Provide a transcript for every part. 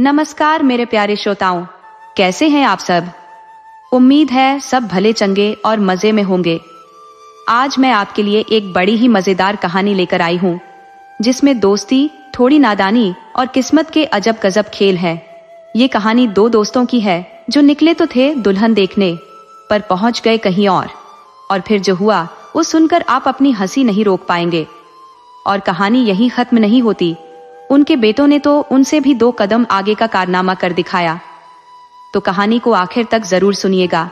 नमस्कार मेरे प्यारे श्रोताओं, कैसे हैं आप सब। उम्मीद है सब भले चंगे और मजे में होंगे। आज मैं आपके लिए एक बड़ी ही मजेदार कहानी लेकर आई हूँ, जिसमें दोस्ती, थोड़ी नादानी और किस्मत के अजब गजब खेल है। ये कहानी दो दोस्तों की है जो निकले तो थे दुल्हन देखने, पर पहुंच गए कहीं और फिर जो हुआ वो सुनकर आप अपनी हंसी नहीं रोक पाएंगे। और कहानी यही खत्म नहीं होती, उनके बेटों ने तो उनसे भी 2 कदम आगे का कारनामा कर दिखाया। तो कहानी को आखिर तक जरूर सुनिएगा।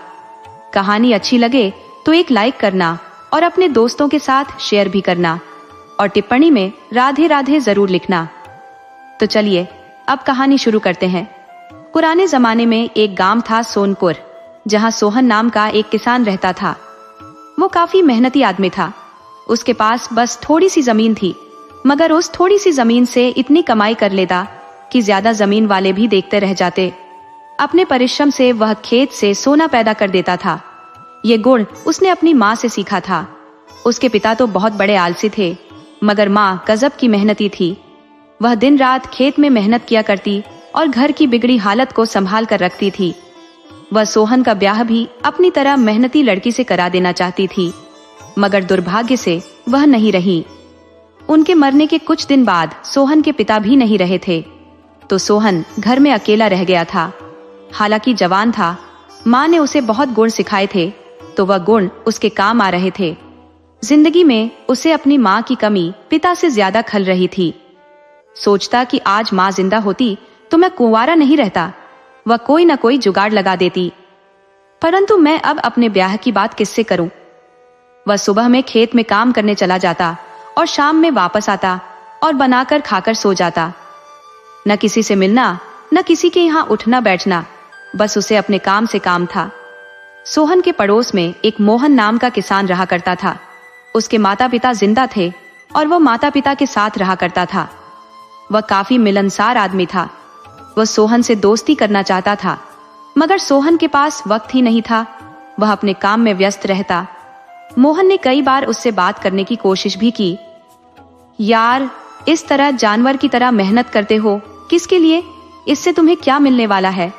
कहानी अच्छी लगे तो एक लाइक करना और अपने दोस्तों के साथ शेयर भी करना, और टिप्पणी में राधे राधे जरूर लिखना। तो चलिए अब कहानी शुरू करते हैं। पुराने जमाने में एक गांव था सोनपुर, जहां सोहन नाम का एक किसान रहता था। वो काफी मेहनती आदमी था। उसके पास बस थोड़ी सी जमीन थी, मगर उस थोड़ी सी जमीन से इतनी कमाई कर लेता कि ज्यादा जमीन वाले भी देखते रह जाते। अपने परिश्रम से वह खेत से सोना पैदा कर देता था। ये गुण उसने अपनी माँ से सीखा था। उसके पिता तो बहुत बड़े आलसी थे, मगर माँ गजब की मेहनती थी। वह दिन रात खेत में मेहनत किया करती और घर की बिगड़ी हालत को संभाल कर रखती थी। वह सोहन का ब्याह भी अपनी तरह मेहनती लड़की से करा देना चाहती थी, मगर दुर्भाग्य से वह नहीं रही। उनके मरने के कुछ दिन बाद सोहन के पिता भी नहीं रहे थे, तो सोहन घर में अकेला रह गया था। हालांकि जवान था, माँ ने उसे बहुत गुण सिखाए थे, तो वह गुण उसके काम आ रहे थे। जिंदगी में उसे अपनी माँ की कमी पिता से ज्यादा खल रही थी। सोचता कि आज माँ जिंदा होती तो मैं कुंवारा नहीं रहता, वह कोई न कोई जुगाड़ लगा देती। परंतु मैं अब अपने ब्याह की बात किससे करूं। वह सुबह में खेत में काम करने चला जाता और शाम में वापस आता और बनाकर खाकर सो जाता। न किसी से मिलना, न किसी के यहाँ उठना बैठना, बस उसे अपने काम से काम था। सोहन के पड़ोस में एक मोहन नाम का किसान रहा करता था। उसके माता पिता जिंदा थे और वो माता पिता के साथ रहा करता था। वह काफी मिलनसार आदमी था। वह सोहन से दोस्ती करना चाहता था, मगर सोहन के पास वक्त ही नहीं था। वह अपने काम में व्यस्त रहता। मोहन ने कई बार उससे बात करने की कोशिश भी की। यार, इस तरह जानवर की तरह मेहनत करते हो किसके लिए? इससे तुम्हें क्या मिलने वाला है?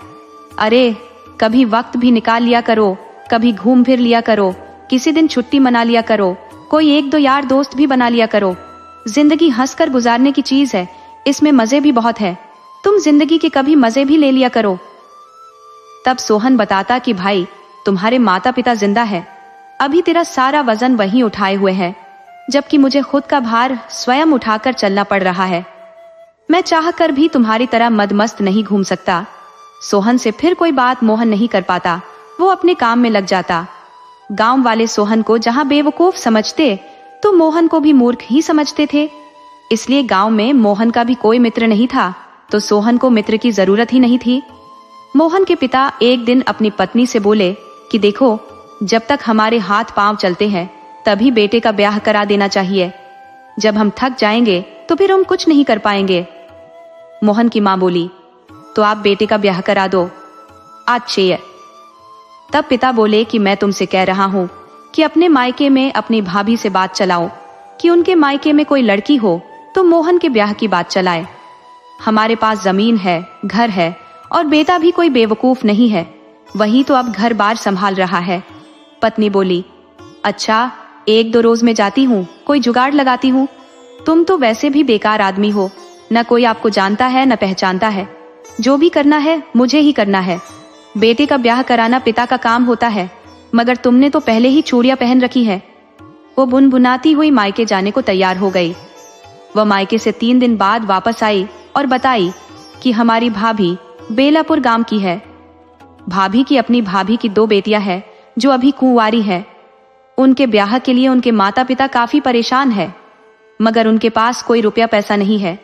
अरे, कभी वक्त भी निकाल लिया करो, कभी घूम फिर लिया करो, किसी दिन छुट्टी मना लिया करो, कोई 1-2 यार दोस्त भी बना लिया करो। जिंदगी हंसकर गुजारने की चीज है, इसमें मजे भी बहुत है। तुम जिंदगी के कभी मजे भी ले लिया करो। तब सोहन बताता कि भाई, तुम्हारे माता पिता जिंदा है, अभी तेरा सारा वजन वहीं उठाए हुए है, जबकि मुझे खुद का भार स्वयं उठाकर चलना पड़ रहा है। मैं चाहकर भी तुम्हारी तरह मदमस्त नहीं घूम सकता। सोहन से फिर कोई बात मोहन नहीं कर पाता। वो अपने काम में लग जाता। गांव वाले सोहन को जहां बेवकूफ समझते, तो मोहन को भी मूर्ख ही समझते थे। इसलिए गांव में मोहन का भी कोई मित्र नहीं था, तो सोहन को मित्र की जरूरत ही नहीं थी। मोहन के पिता एक दिन अपनी पत्नी से बोले कि देखो, जब तक हमारे हाथ पांव चलते हैं तभी बेटे का ब्याह करा देना चाहिए। जब हम थक जाएंगे तो फिर हम कुछ नहीं कर पाएंगे। मोहन की मां बोली, तो आप बेटे का ब्याह करा दो। अच्छे। तब पिता बोले कि मैं तुमसे कह रहा हूं कि अपने मायके में अपनी भाभी से बात चलाओ कि उनके मायके में कोई लड़की हो तो मोहन के ब्याह की बात चलाए। हमारे पास जमीन है, घर है, और बेटा भी कोई बेवकूफ नहीं है, वही तो अब घर बार संभाल रहा है। पत्नी बोली, अच्छा, 1-2 रोज में जाती हूँ, कोई जुगाड़ लगाती हूँ। तुम तो वैसे भी बेकार आदमी हो, न कोई आपको जानता है न पहचानता है। जो भी करना है मुझे ही करना है। बेटे का ब्याह कराना पिता का काम होता है, मगर तुमने तो पहले ही चूड़ियां पहन रखी है। वो भुनभुनाती हुई मायके जाने को तैयार हो गई। वह मायके से 3 दिन बाद वापस आई और बताई कि हमारी भाभी बेलापुर गांव की है। भाभी की अपनी भाभी की 2 बेटियां हैं जो अभी कुंवारी है। उनके ब्याह के लिए उनके माता पिता काफी परेशान है, मगर उनके पास कोई रुपया पैसा नहीं है।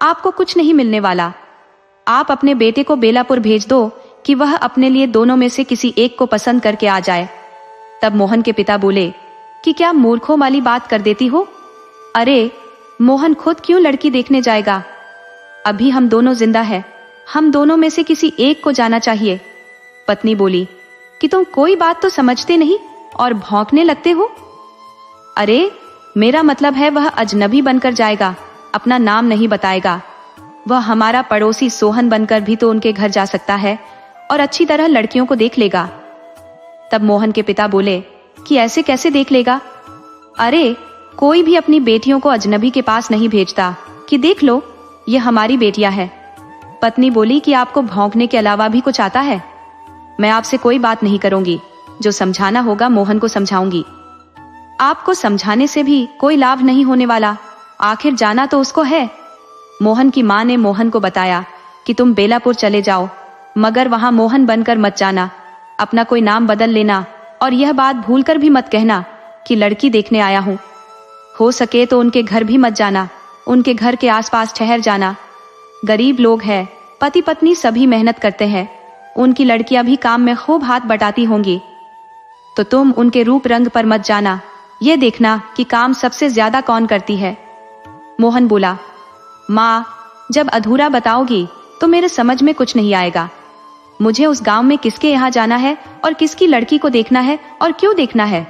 आपको कुछ नहीं मिलने वाला। आप अपने बेटे को बेलापुर भेज दो कि वह अपने लिए दोनों में से किसी एक को पसंद करके आ जाए। तब मोहन के पिता बोले कि क्या मूर्खों वाली बात कर देती हो? अरे, मोहन खुद क्यों लड़की देखने जाएगा? अभी हम दोनों जिंदा है, हम दोनों में से किसी एक को जाना चाहिए। पत्नी बोली कि तुम कोई बात तो समझते नहीं और भौंकने लगते हो। अरे, मेरा मतलब है वह अजनबी बनकर जाएगा, अपना नाम नहीं बताएगा। वह हमारा पड़ोसी सोहन बनकर भी तो उनके घर जा सकता है और अच्छी तरह लड़कियों को देख लेगा। तब मोहन के पिता बोले कि ऐसे कैसे देख लेगा? अरे कोई भी अपनी बेटियों को अजनबी के पास नहीं भेजता कि देख लो ये हमारी बेटियां हैं। पत्नी बोली कि आपको भौंकने के अलावा भी कुछ आता है? मैं आपसे कोई बात नहीं करूंगी, जो समझाना होगा मोहन को समझाऊंगी। आपको समझाने से भी कोई लाभ नहीं होने वाला, आखिर जाना तो उसको है। मोहन की मां ने मोहन को बताया कि तुम बेलापुर चले जाओ, मगर वहां मोहन बनकर मत जाना, अपना कोई नाम बदल लेना और यह बात भूलकर भी मत कहना कि लड़की देखने आया हूं। हो सके तो उनके घर भी मत जाना, उनके घर के आसपास ठहर जाना। गरीब लोग हैं, पति पत्नी सभी मेहनत करते हैं, उनकी लड़कियां भी काम में खूब हाथ बटाती होंगी, तो तुम उनके रूप रंग पर मत जाना, यह देखना कि काम सबसे ज्यादा कौन करती है। मोहन बोला, माँ जब अधूरा बताओगी तो मेरे समझ में कुछ नहीं आएगा। मुझे उस गांव में किसके यहाँ जाना है और किसकी लड़की को देखना है और क्यों देखना है?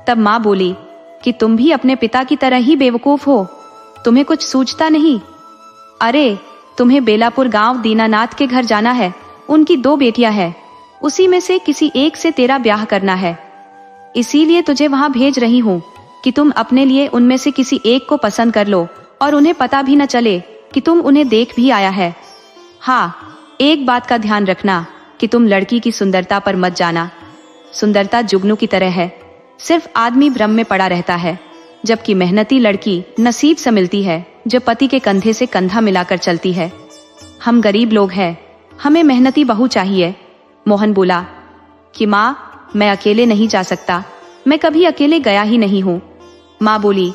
तब माँ बोली कि तुम भी अपने पिता की तरह ही बेवकूफ हो, तुम्हें कुछ सूझता नहीं। अरे तुम्हें बेलापुर गांव दीनानाथ के घर जाना है, उनकी 2 बेटियां हैं, उसी में से किसी एक से तेरा ब्याह करना है। इसीलिए तुझे वहां भेज रही हूँ कि तुम अपने लिए उनमें से किसी एक को पसंद कर लो और उन्हें पता भी न चले कि तुम उन्हें देख भी आया है। हाँ, एक बात का ध्यान रखना कि तुम लड़की की सुंदरता पर मत जाना। सुंदरता जुगनू की तरह है, सिर्फ आदमी भ्रम में पड़ा रहता है, जबकि मेहनती लड़की नसीब से मिलती है जो पति के कंधे से कंधा मिलाकर चलती है। हम गरीब लोग हैं, हमें मेहनती बहू चाहिए। मोहन बोला कि माँ मैं अकेले नहीं जा सकता, मैं कभी अकेले गया ही नहीं हूँ। माँ बोली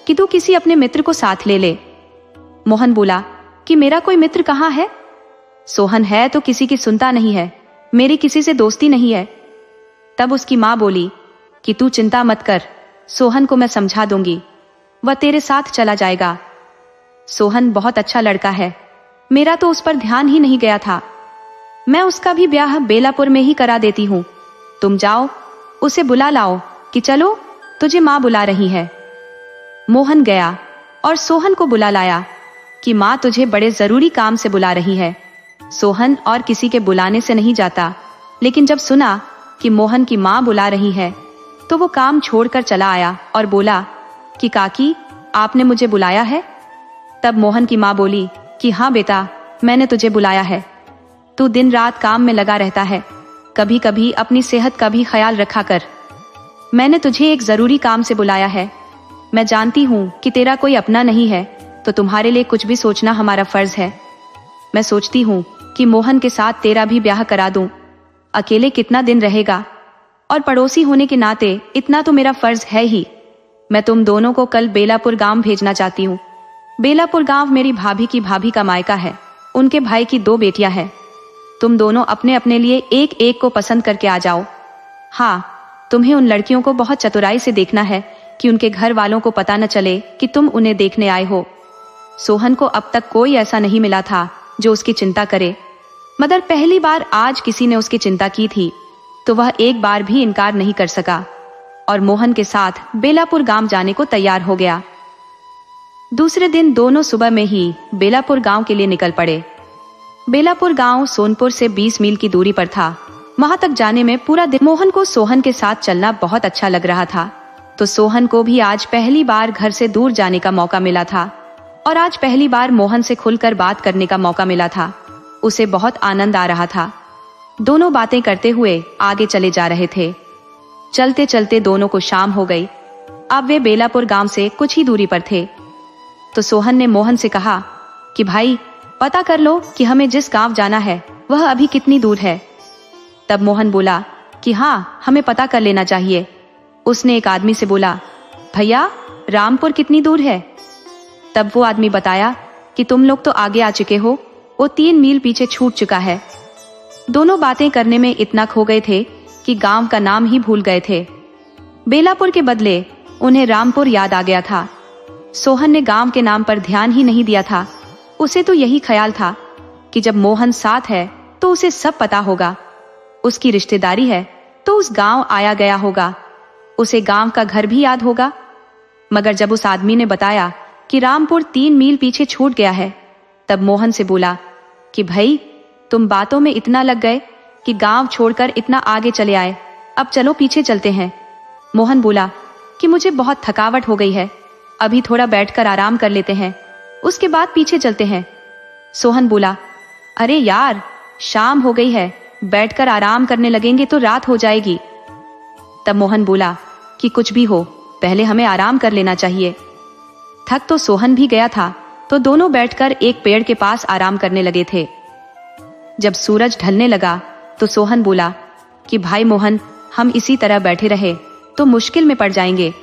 कि तू किसी अपने मित्र को साथ ले ले। मोहन बोला कि मेरा कोई मित्र कहाँ है? सोहन है तो किसी की सुनता नहीं है, मेरी किसी से दोस्ती नहीं है। तब उसकी माँ बोली कि तू चिंता मत कर, सोहन को मैं समझा दूंगी, वह तेरे साथ चला जाएगा। सोहन बहुत अच्छा लड़का है, मेरा तो उस पर ध्यान ही नहीं गया था। मैं उसका भी ब्याह बेलापुर में ही करा देती हूँ। तुम जाओ उसे बुला लाओ कि चलो तुझे माँ बुला रही है। मोहन गया और सोहन को बुला लाया कि माँ तुझे बड़े जरूरी काम से बुला रही है। सोहन और किसी के बुलाने से नहीं जाता, लेकिन जब सुना कि मोहन की माँ बुला रही है तो वो काम छोड़कर चला आया और बोला कि काकी आपने मुझे बुलाया है? तब मोहन की माँ बोली कि हाँ बेटा, मैंने तुझे बुलाया है। तू दिन रात काम में लगा रहता है, कभी कभी अपनी सेहत का भी ख्याल रखा कर। मैंने तुझे एक जरूरी काम से बुलाया है। मैं जानती हूँ कि तेरा कोई अपना नहीं है, तो तुम्हारे लिए कुछ भी सोचना हमारा फर्ज है। मैं सोचती हूँ कि मोहन के साथ तेरा भी ब्याह करा दूं। अकेले कितना दिन रहेगा, और पड़ोसी होने के नाते इतना तो मेरा फर्ज है ही। मैं तुम दोनों को कल बेलापुर गांव भेजना चाहती हूँ। बेलापुर गांव मेरी भाभी की भाभी का मायका है, उनके भाई की 2 बेटियां हैं। तुम दोनों अपने अपने लिए एक एक को पसंद करके आ जाओ। हाँ, तुम्हें उन लड़कियों को बहुत चतुराई से देखना है कि उनके घर वालों को पता न चले कि तुम उन्हें देखने आए हो। सोहन को अब तक कोई ऐसा नहीं मिला था जो उसकी चिंता करे, मगर पहली बार आज किसी ने उसकी चिंता की थी, तो वह एक बार भी इनकार नहीं कर सका और मोहन के साथ बेलापुर गांव जाने को तैयार हो गया। दूसरे दिन दोनों सुबह में ही बेलापुर गांव के लिए निकल पड़े। बेलापुर गांव सोनपुर से 20 मील की दूरी पर था। वहां तक जाने में पूरा दिन मोहन को सोहन के साथ चलना बहुत अच्छा लग रहा था, तो सोहन को भी आज पहली बार घर से दूर जाने का मौका मिला था और आज पहली बार मोहन से खुलकर बात करने का मौका मिला था। उसे बहुत आनंद आ रहा था। दोनों बातें करते हुए आगे चले जा रहे थे। चलते चलते दोनों को शाम हो गई। अब वे बेलापुर गांव से कुछ ही दूरी पर थे, तो सोहन ने मोहन से कहा कि भाई पता कर लो कि हमें जिस गांव जाना है वह अभी कितनी दूर है। तब मोहन बोला कि हाँ, हमें पता कर लेना चाहिए। उसने एक आदमी से बोला, भैया रामपुर कितनी दूर है? तब वो आदमी बताया कि तुम लोग तो आगे आ चुके हो, वो 3 मील पीछे छूट चुका है। दोनों बातें करने में इतना खो गए थे कि गांव का नाम ही भूल गए थे। बेलापुर के बदले उन्हें रामपुर याद आ गया था। सोहन ने गांव के नाम पर ध्यान ही नहीं दिया था। उसे तो यही ख्याल था कि जब मोहन साथ है तो उसे सब पता होगा, उसकी रिश्तेदारी है तो उस गांव आया गया होगा, उसे गांव का घर भी याद होगा। मगर जब उस आदमी ने बताया कि रामपुर 3 मील पीछे छूट गया है, तब मोहन से बोला कि भाई, तुम बातों में इतना लग गए कि गांव छोड़कर इतना आगे चले आए। अब चलो पीछे चलते हैं। मोहन बोला कि मुझे बहुत थकावट हो गई है, अभी थोड़ा बैठकर आराम कर लेते हैं, उसके बाद पीछे चलते हैं। सोहन बोला, अरे यार, शाम हो गई है, बैठकर आराम करने लगेंगे तो रात हो जाएगी। तब मोहन बोला कि कुछ भी हो, पहले हमें आराम कर लेना चाहिए। थक तो सोहन भी गया था, तो दोनों बैठकर एक पेड़ के पास आराम करने लगे थे। जब सूरज ढलने लगा तो सोहन बोला कि भाई मोहन, हम इसी तरह बैठे रहे तो मुश्किल में पड़ जाएंगे।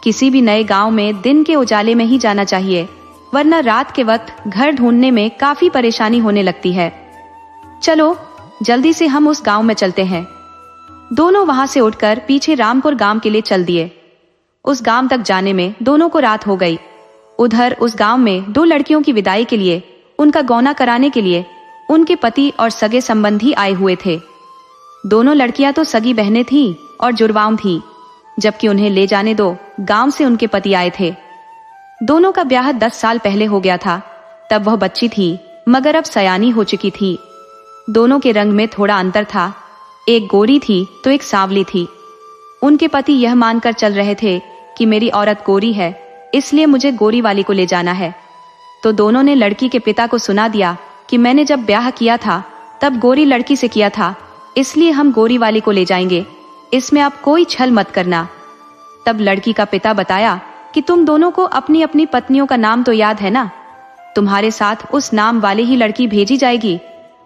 किसी भी नए गांव में दिन के उजाले में ही जाना चाहिए, वरना रात के वक्त घर ढूंढने में काफी परेशानी होने लगती है। चलो जल्दी से हम उस गांव में चलते हैं। दोनों वहां से उठकर पीछे रामपुर गांव के लिए चल दिए। उस गांव तक जाने में दोनों को रात हो गई। उधर उस गांव में दो लड़कियों की विदाई के लिए, उनका गौना कराने के लिए उनके पति और सगे संबंधी आए हुए थे। दोनों लड़कियां तो सगी बहनें थीं और जुड़वां थीं, जबकि उन्हें ले जाने दो गांव से उनके पति आए थे। दोनों का ब्याह 10 साल पहले हो गया था। तब वह बच्ची थी, मगर अब सयानी हो चुकी थी। दोनों के रंग में थोड़ा अंतर था, एक गोरी थी तो एक सांवली थी। उनके पति यह मानकर चल रहे थे कि मेरी औरत गोरी है, इसलिए मुझे गोरी वाली को ले जाना है। तो दोनों ने लड़की के पिता को सुना दिया कि मैंने जब ब्याह किया था तब गोरी लड़की से किया था, इसलिए हम गोरी वाली को ले जाएंगे, इसमें आप कोई छल मत करना। तब लड़की का पिता बताया कि तुम दोनों को अपनी अपनी पत्नियों का नाम तो याद है ना, तुम्हारे साथ उस नाम वाली ही लड़की भेजी जाएगी।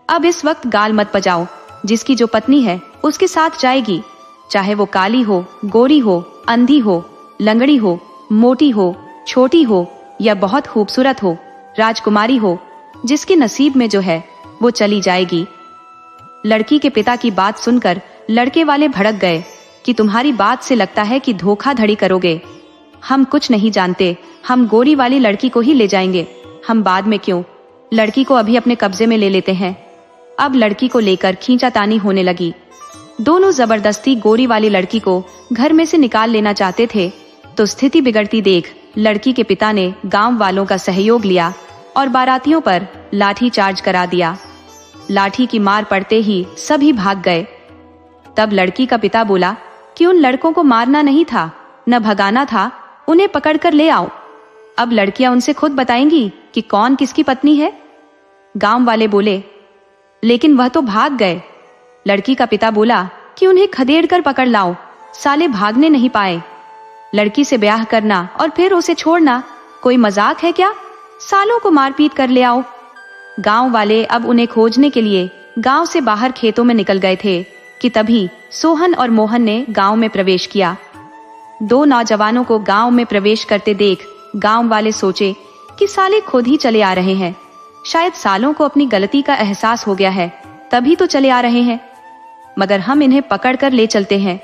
अब इस वक्त गाल मत बजाओ, जिसकी जो पत्नी है उसके साथ जाएगी, चाहे वो काली हो, गोरी हो, अंधी हो, लंगड़ी हो, मोटी हो, छोटी हो या बहुत खूबसूरत हो, राजकुमारी हो, जिसके नसीब में जो है वो चली जाएगी। लड़की के पिता की बात सुनकर लड़के वाले भड़क गए कि तुम्हारी बात से लगता है कि धोखाधड़ी करोगे। हम कुछ नहीं जानते, हम गोरी वाली लड़की को ही ले जाएंगे, हम बाद में क्यों, लड़की को अभी अपने कब्जे में ले लेते हैं। अब लड़की को लेकर खींचातानी होने लगी। दोनों जबरदस्ती गोरी वाली लड़की को घर में से निकाल लेना चाहते थे, तो स्थिति बिगड़ती देख लड़की के पिता ने गांव वालों का सहयोग लिया और बारातियों पर लाठी चार्ज करा दिया। लाठी की मार पड़ते ही सभी भाग गए। तब लड़की का पिता बोला कि उन लड़कों को मारना नहीं था, न भगाना था, उन्हें पकड़कर ले आओ। अब लड़कियां उनसे खुद बताएंगी कि कौन किसकी पत्नी है। गांव वाले बोले, लेकिन वह तो भाग गए। लड़की का पिता बोला कि उन्हें खदेड़ कर पकड़ लाओ, साले भागने नहीं पाए। लड़की से ब्याह करना और फिर उसे छोड़ना कोई मजाक है क्या, सालों को मारपीट कर ले आओ। गांव वाले अब उन्हें खोजने के लिए गांव से बाहर खेतों में निकल गए थे कि तभी सोहन और मोहन ने गांव में प्रवेश किया। दो नौजवानों को गांव में प्रवेश करते देख गांव वाले सोचे कि साले खुद ही चले आ रहे हैं, शायद सालों को अपनी गलती का एहसास हो गया है, तभी तो चले आ रहे हैं, मगर हम इन्हें पकड़ कर ले चलते हैं।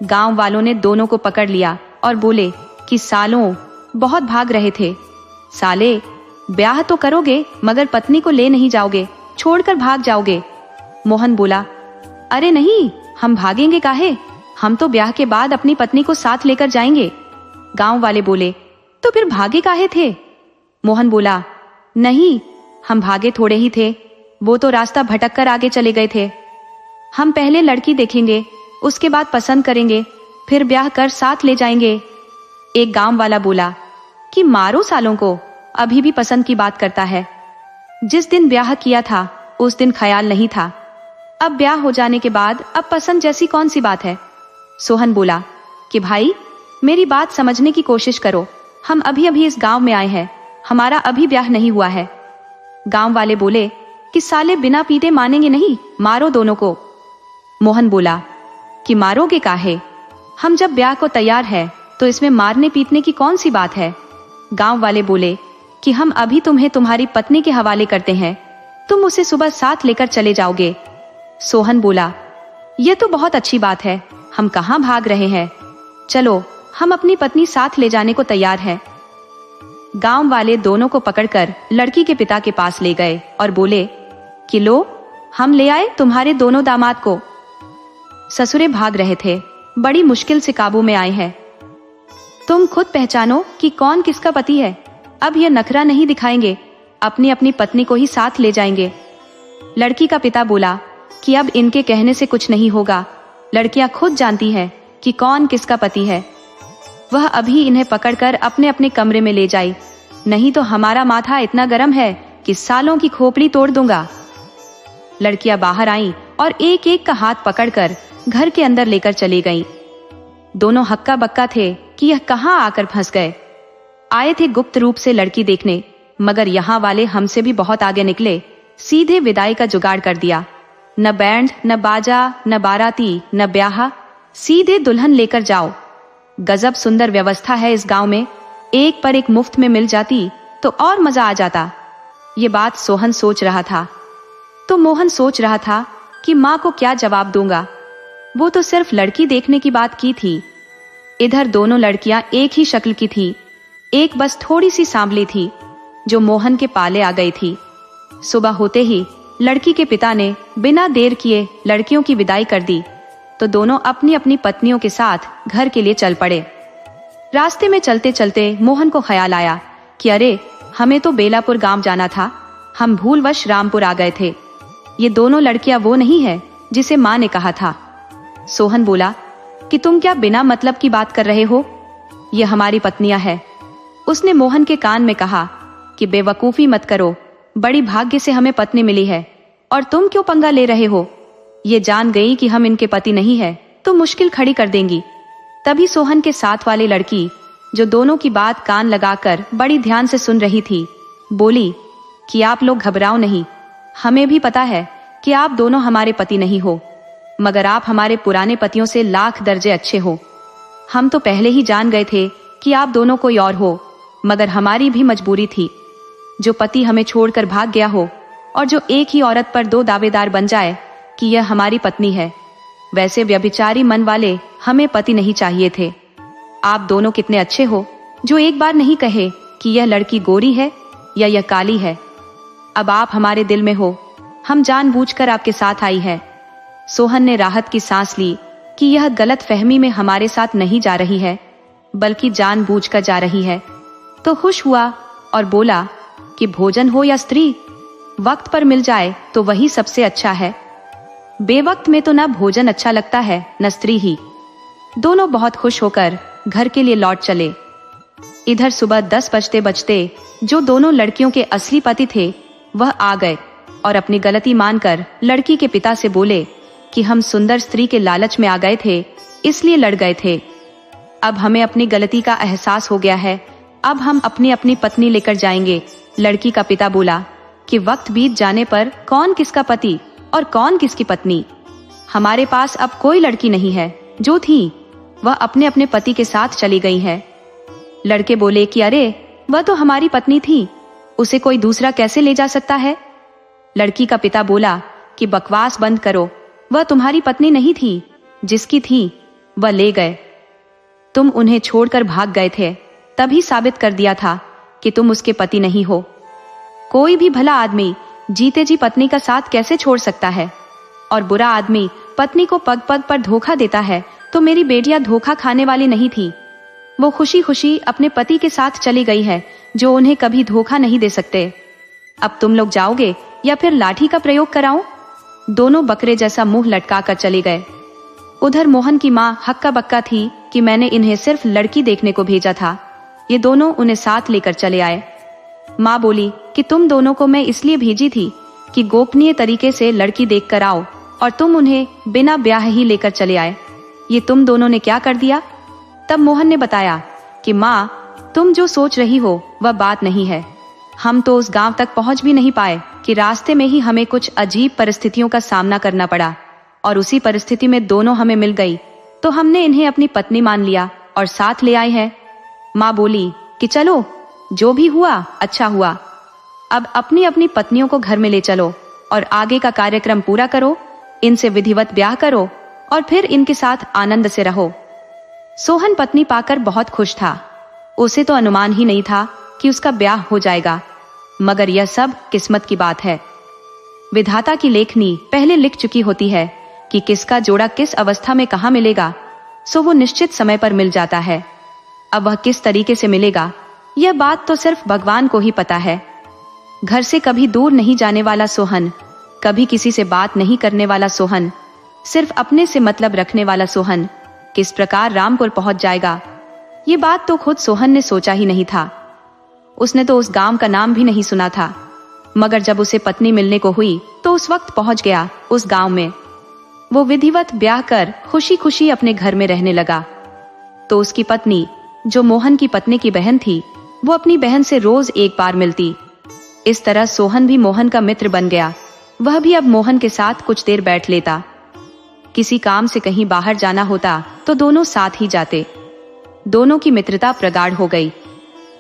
गांव वालों ने दोनों को पकड़ लिया और बोले कि सालों बहुत भाग रहे थे, साले ब्याह तो करोगे मगर पत्नी को ले नहीं जाओगे, छोड़कर भाग जाओगे। मोहन बोला, अरे नहीं, हम भागेंगे काहे, हम तो ब्याह के बाद अपनी पत्नी को साथ लेकर जाएंगे। गांव वाले बोले, तो फिर भागे काहे थे। मोहन बोला, नहीं, हम भागे थोड़े ही थे, वो तो रास्ता भटक कर आगे चले गए थे। हम पहले लड़की देखेंगे, उसके बाद पसंद करेंगे, फिर ब्याह कर साथ ले जाएंगे। एक गांव वाला बोला कि मारो सालों को, अभी भी पसंद की बात करता है। जिस दिन ब्याह किया था उस दिन ख्याल नहीं था, अब ब्याह हो जाने के बाद अब पसंद जैसी कौन सी बात है। सोहन बोला कि भाई मेरी बात समझने की कोशिश करो, हम अभी अभी इस गांव में आए हैं, हमारा अभी ब्याह नहीं हुआ है। गांव वाले बोले कि साले बिना पीटे मानेंगे नहीं, मारो दोनों को। मोहन बोला कि मारोगे काहे, हम जब ब्याह को तैयार है तो इसमें मारने पीटने की कौन सी बात है। गांव वाले बोले कि हम अभी तुम्हें तुम्हारी पत्नी के हवाले करते हैं, तुम उसे सुबह साथ लेकर चले जाओगे। सोहन बोला, यह तो बहुत अच्छी बात है, हम कहाँ भाग रहे हैं, चलो हम अपनी पत्नी साथ ले जाने को तैयार हैं। गांव वाले दोनों को पकड़कर लड़की के पिता के पास ले गए और बोले कि लो, हम ले आए तुम्हारे दोनों दामाद को। ससुरे भाग रहे थे, बड़ी मुश्किल से काबू में आए हैं। तुम खुद पहचानो कि कौन किसका पति है, अब यह नखरा नहीं दिखाएंगे, अपनी अपनी पत्नी को ही साथ ले जाएंगे। लड़की का पिता बोला कि अब इनके कहने से कुछ नहीं होगा, लड़कियां खुद जानती हैं कि कौन किसका पति है। वह अभी इन्हें पकड़कर अपने अपने कमरे में ले जाए, नहीं तो हमारा माथा इतना गर्म है कि सालों की खोपड़ी तोड़ दूंगा। लड़कियां बाहर आईं और एक एक का हाथ पकड़कर घर के अंदर लेकर चली गईं। दोनों हक्का बक्का थे कि यह कहां आकर फंस गए। आए थे गुप्त रूप से लड़की देखने, मगर यहाँ वाले हमसे भी बहुत आगे निकले। सीधे विदाई का जुगाड़ कर दिया। न बैंड, न बाजा, न बाराती, न ब्याह, सीधे दुल्हन लेकर जाओ। गजब सुंदर व्यवस्था है इस गांव में। एक पर एक मुफ्त में मिल जाती तो और मजा आ जाता। ये बात सोहन सोच रहा था तो मोहन सोच रहा था कि माँ को क्या जवाब दूंगा। वो तो सिर्फ लड़की देखने की बात की थी। इधर दोनों लड़कियां एक ही शक्ल की थी, एक बस थोड़ी सी सांवली थी जो मोहन के पाले आ गई थी। सुबह होते ही लड़की के पिता ने बिना देर किए लड़कियों की विदाई कर दी तो दोनों अपनी अपनी पत्नियों के साथ घर के लिए चल पड़े। रास्ते में चलते चलते मोहन को ख्याल आया कि अरे, हमें तो बेलापुर गांव जाना था, हम भूलवश रामपुर आ गए थे। ये दोनों लड़कियां वो नहीं है जिसे माँ ने कहा था। सोहन बोला कि तुम क्या बिना मतलब की बात कर रहे हो, ये हमारी पत्नियां हैं। उसने मोहन के कान में कहा कि बेवकूफी मत करो, बड़ी भाग्य से हमें पत्नी मिली है और तुम क्यों पंगा ले रहे हो। ये जान गई कि हम इनके पति नहीं है तो मुश्किल खड़ी कर देंगी। तभी सोहन के साथ वाली लड़की, जो दोनों की बात कान लगाकर बड़ी ध्यान से सुन रही थी, बोली कि आप लोग घबराओ नहीं, हमें भी पता है कि आप दोनों हमारे पति नहीं हो, मगर आप हमारे पुराने पतियों से लाख दर्जे अच्छे हो। हम तो पहले ही जान गए थे कि आप दोनों कोई और हो, मगर हमारी भी मजबूरी थी। जो पति हमें छोड़कर भाग गया हो और जो एक ही औरत पर दो दावेदार बन जाए कि यह हमारी पत्नी है, वैसे व्यभिचारी मन वाले हमें पति नहीं चाहिए थे। आप दोनों कितने अच्छे हो जो एक बार नहीं कहे कि यह लड़की गोरी है या यह काली है। अब आप हमारे दिल में हो, हम जानबूझकर आपके साथ आई है। सोहन ने राहत की सांस ली कि यह गलत फहमी में हमारे साथ नहीं जा रही है, बल्कि जानबूझकर जा रही है। तो खुश हुआ और बोला कि भोजन हो या स्त्री, वक्त पर मिल जाए तो वही सबसे अच्छा है। बेवक्त में तो न भोजन अच्छा लगता है न स्त्री ही। दोनों बहुत खुश होकर घर के लिए लौट चले। इधर सुबह 10 बजते बजते जो दोनों लड़कियों के असली पति थे वह आ गए और अपनी गलती मानकर लड़की के पिता से बोले कि हम सुंदर स्त्री के लालच में आ गए थे, इसलिए लड़ गए थे। अब हमें अपनी गलती का एहसास हो गया है, अब हम अपनी अपनी पत्नी लेकर जाएंगे। लड़की का पिता बोला कि वक्त बीत जाने पर कौन किसका पति और कौन किसकी पत्नी। हमारे पास अब कोई लड़की नहीं है, जो थी वह अपने अपने पति के साथ चली गई है। लड़के बोले कि अरे, वह तो हमारी पत्नी थी, उसे कोई दूसरा कैसे ले जा सकता है। लड़की का पिता बोला कि बकवास बंद करो, वह तुम्हारी पत्नी नहीं थी, जिसकी थी वह ले गए। तुम उन्हें छोड़कर भाग गए थे, तभी साबित कर दिया था कि तुम उसके पति नहीं हो। कोई भी भला आदमी जीते जी पत्नी का साथ कैसे छोड़ सकता है, और बुरा आदमी पत्नी को पग पग पर धोखा देता है। तो मेरी बेटियां धोखा खाने वाली नहीं थी, वो खुशी खुशी अपने पति के साथ चली गई है, जो उन्हें कभी धोखा नहीं दे सकते। अब तुम लोग जाओगे या फिर लाठी का प्रयोग कराऊं? दोनों बकरे जैसा मुंह लटका कर चले गए। उधर मोहन की माँ हक्का बक्का थी कि मैंने इन्हें सिर्फ लड़की देखने को भेजा था, ये दोनों उन्हें साथ लेकर चले आए। माँ बोली कि तुम दोनों को मैं इसलिए भेजी थी कि गोपनीय तरीके से लड़की देख कर आओ, और तुम उन्हें बिना ब्याह ही लेकर चले आए। ये तुम दोनों ने क्या कर दिया? तब मोहन ने बताया कि माँ, तुम जो सोच रही हो वह बात नहीं है। हम तो उस गांव तक पहुंच भी नहीं पाए कि रास्ते में ही हमें कुछ अजीब परिस्थितियों का सामना करना पड़ा, और उसी परिस्थिति में दोनों हमें मिल गई, तो हमने इन्हें अपनी पत्नी मान लिया और साथ ले आए हैं। माँ बोली कि चलो, जो भी हुआ अच्छा हुआ। अब अपनी अपनी पत्नियों को घर में ले चलो और आगे का कार्यक्रम पूरा करो, इनसे विधिवत ब्याह करो और फिर इनके साथ आनंद से रहो। सोहन पत्नी पाकर बहुत खुश था। उसे तो अनुमान ही नहीं था कि उसका ब्याह हो जाएगा, मगर यह सब किस्मत की बात है। विधाता की लेखनी पहले लिख चुकी होती है कि किसका जोड़ा किस अवस्था में कहाँ मिलेगा, सो वो निश्चित समय पर मिल जाता है। अब वह किस तरीके से मिलेगा, यह बात तो सिर्फ भगवान को ही पता है। घर से कभी दूर नहीं जाने वाला सोहन, कभी किसी से बात नहीं करने वाला सोहन, सिर्फ अपने से मतलब रखने वाला सोहन किस प्रकार रामपुर पहुंच जाएगा, ये बात तो खुद सोहन ने सोचा ही नहीं था। उसने तो उस गांव का नाम भी नहीं सुना था, मगर जब उसे पत्नी मिलने को हुई तो उस वक्त पहुंच गया उस गांव में। वो विधिवत ब्याह कर खुशी खुशी अपने घर में रहने लगा। तो उसकी पत्नी, जो मोहन की पत्नी की बहन थी, वो अपनी बहन से रोज एक बार मिलती। इस तरह सोहन भी मोहन का मित्र बन गया। वह भी अब मोहन के साथ कुछ देर बैठ लेता। किसी काम से कहीं बाहर जाना होता तो दोनों साथ ही जाते। दोनों की मित्रता प्रगाढ़ हो गई।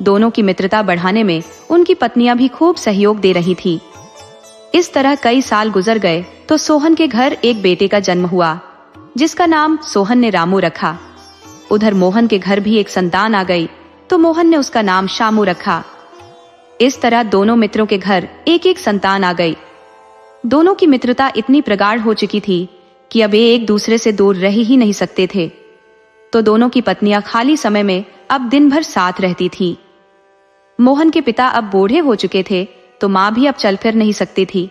दोनों की मित्रता बढ़ाने में उनकी पत्नियां भी खूब सहयोग दे रही थी। इस तरह कई साल गुजर गए तो सोहन के घर एक बेटे का जन्म हुआ, जिसका नाम सोहन ने रामू रखा। उधर मोहन के घर भी एक संतान आ गई तो मोहन ने उसका नाम शामू रखा। इस तरह दोनों मित्रों के घर एक एक संतान आ गई। दोनों की मित्रता इतनी प्रगाढ़ हो चुकी थी कि अब एक दूसरे से दूर रह ही नहीं सकते थे। तो दोनों की पत्नियां खाली समय में अब दिन भर साथ रहती थी। मोहन के पिता अब बूढ़े हो चुके थे तो मां भी अब चल फिर नहीं सकती थी।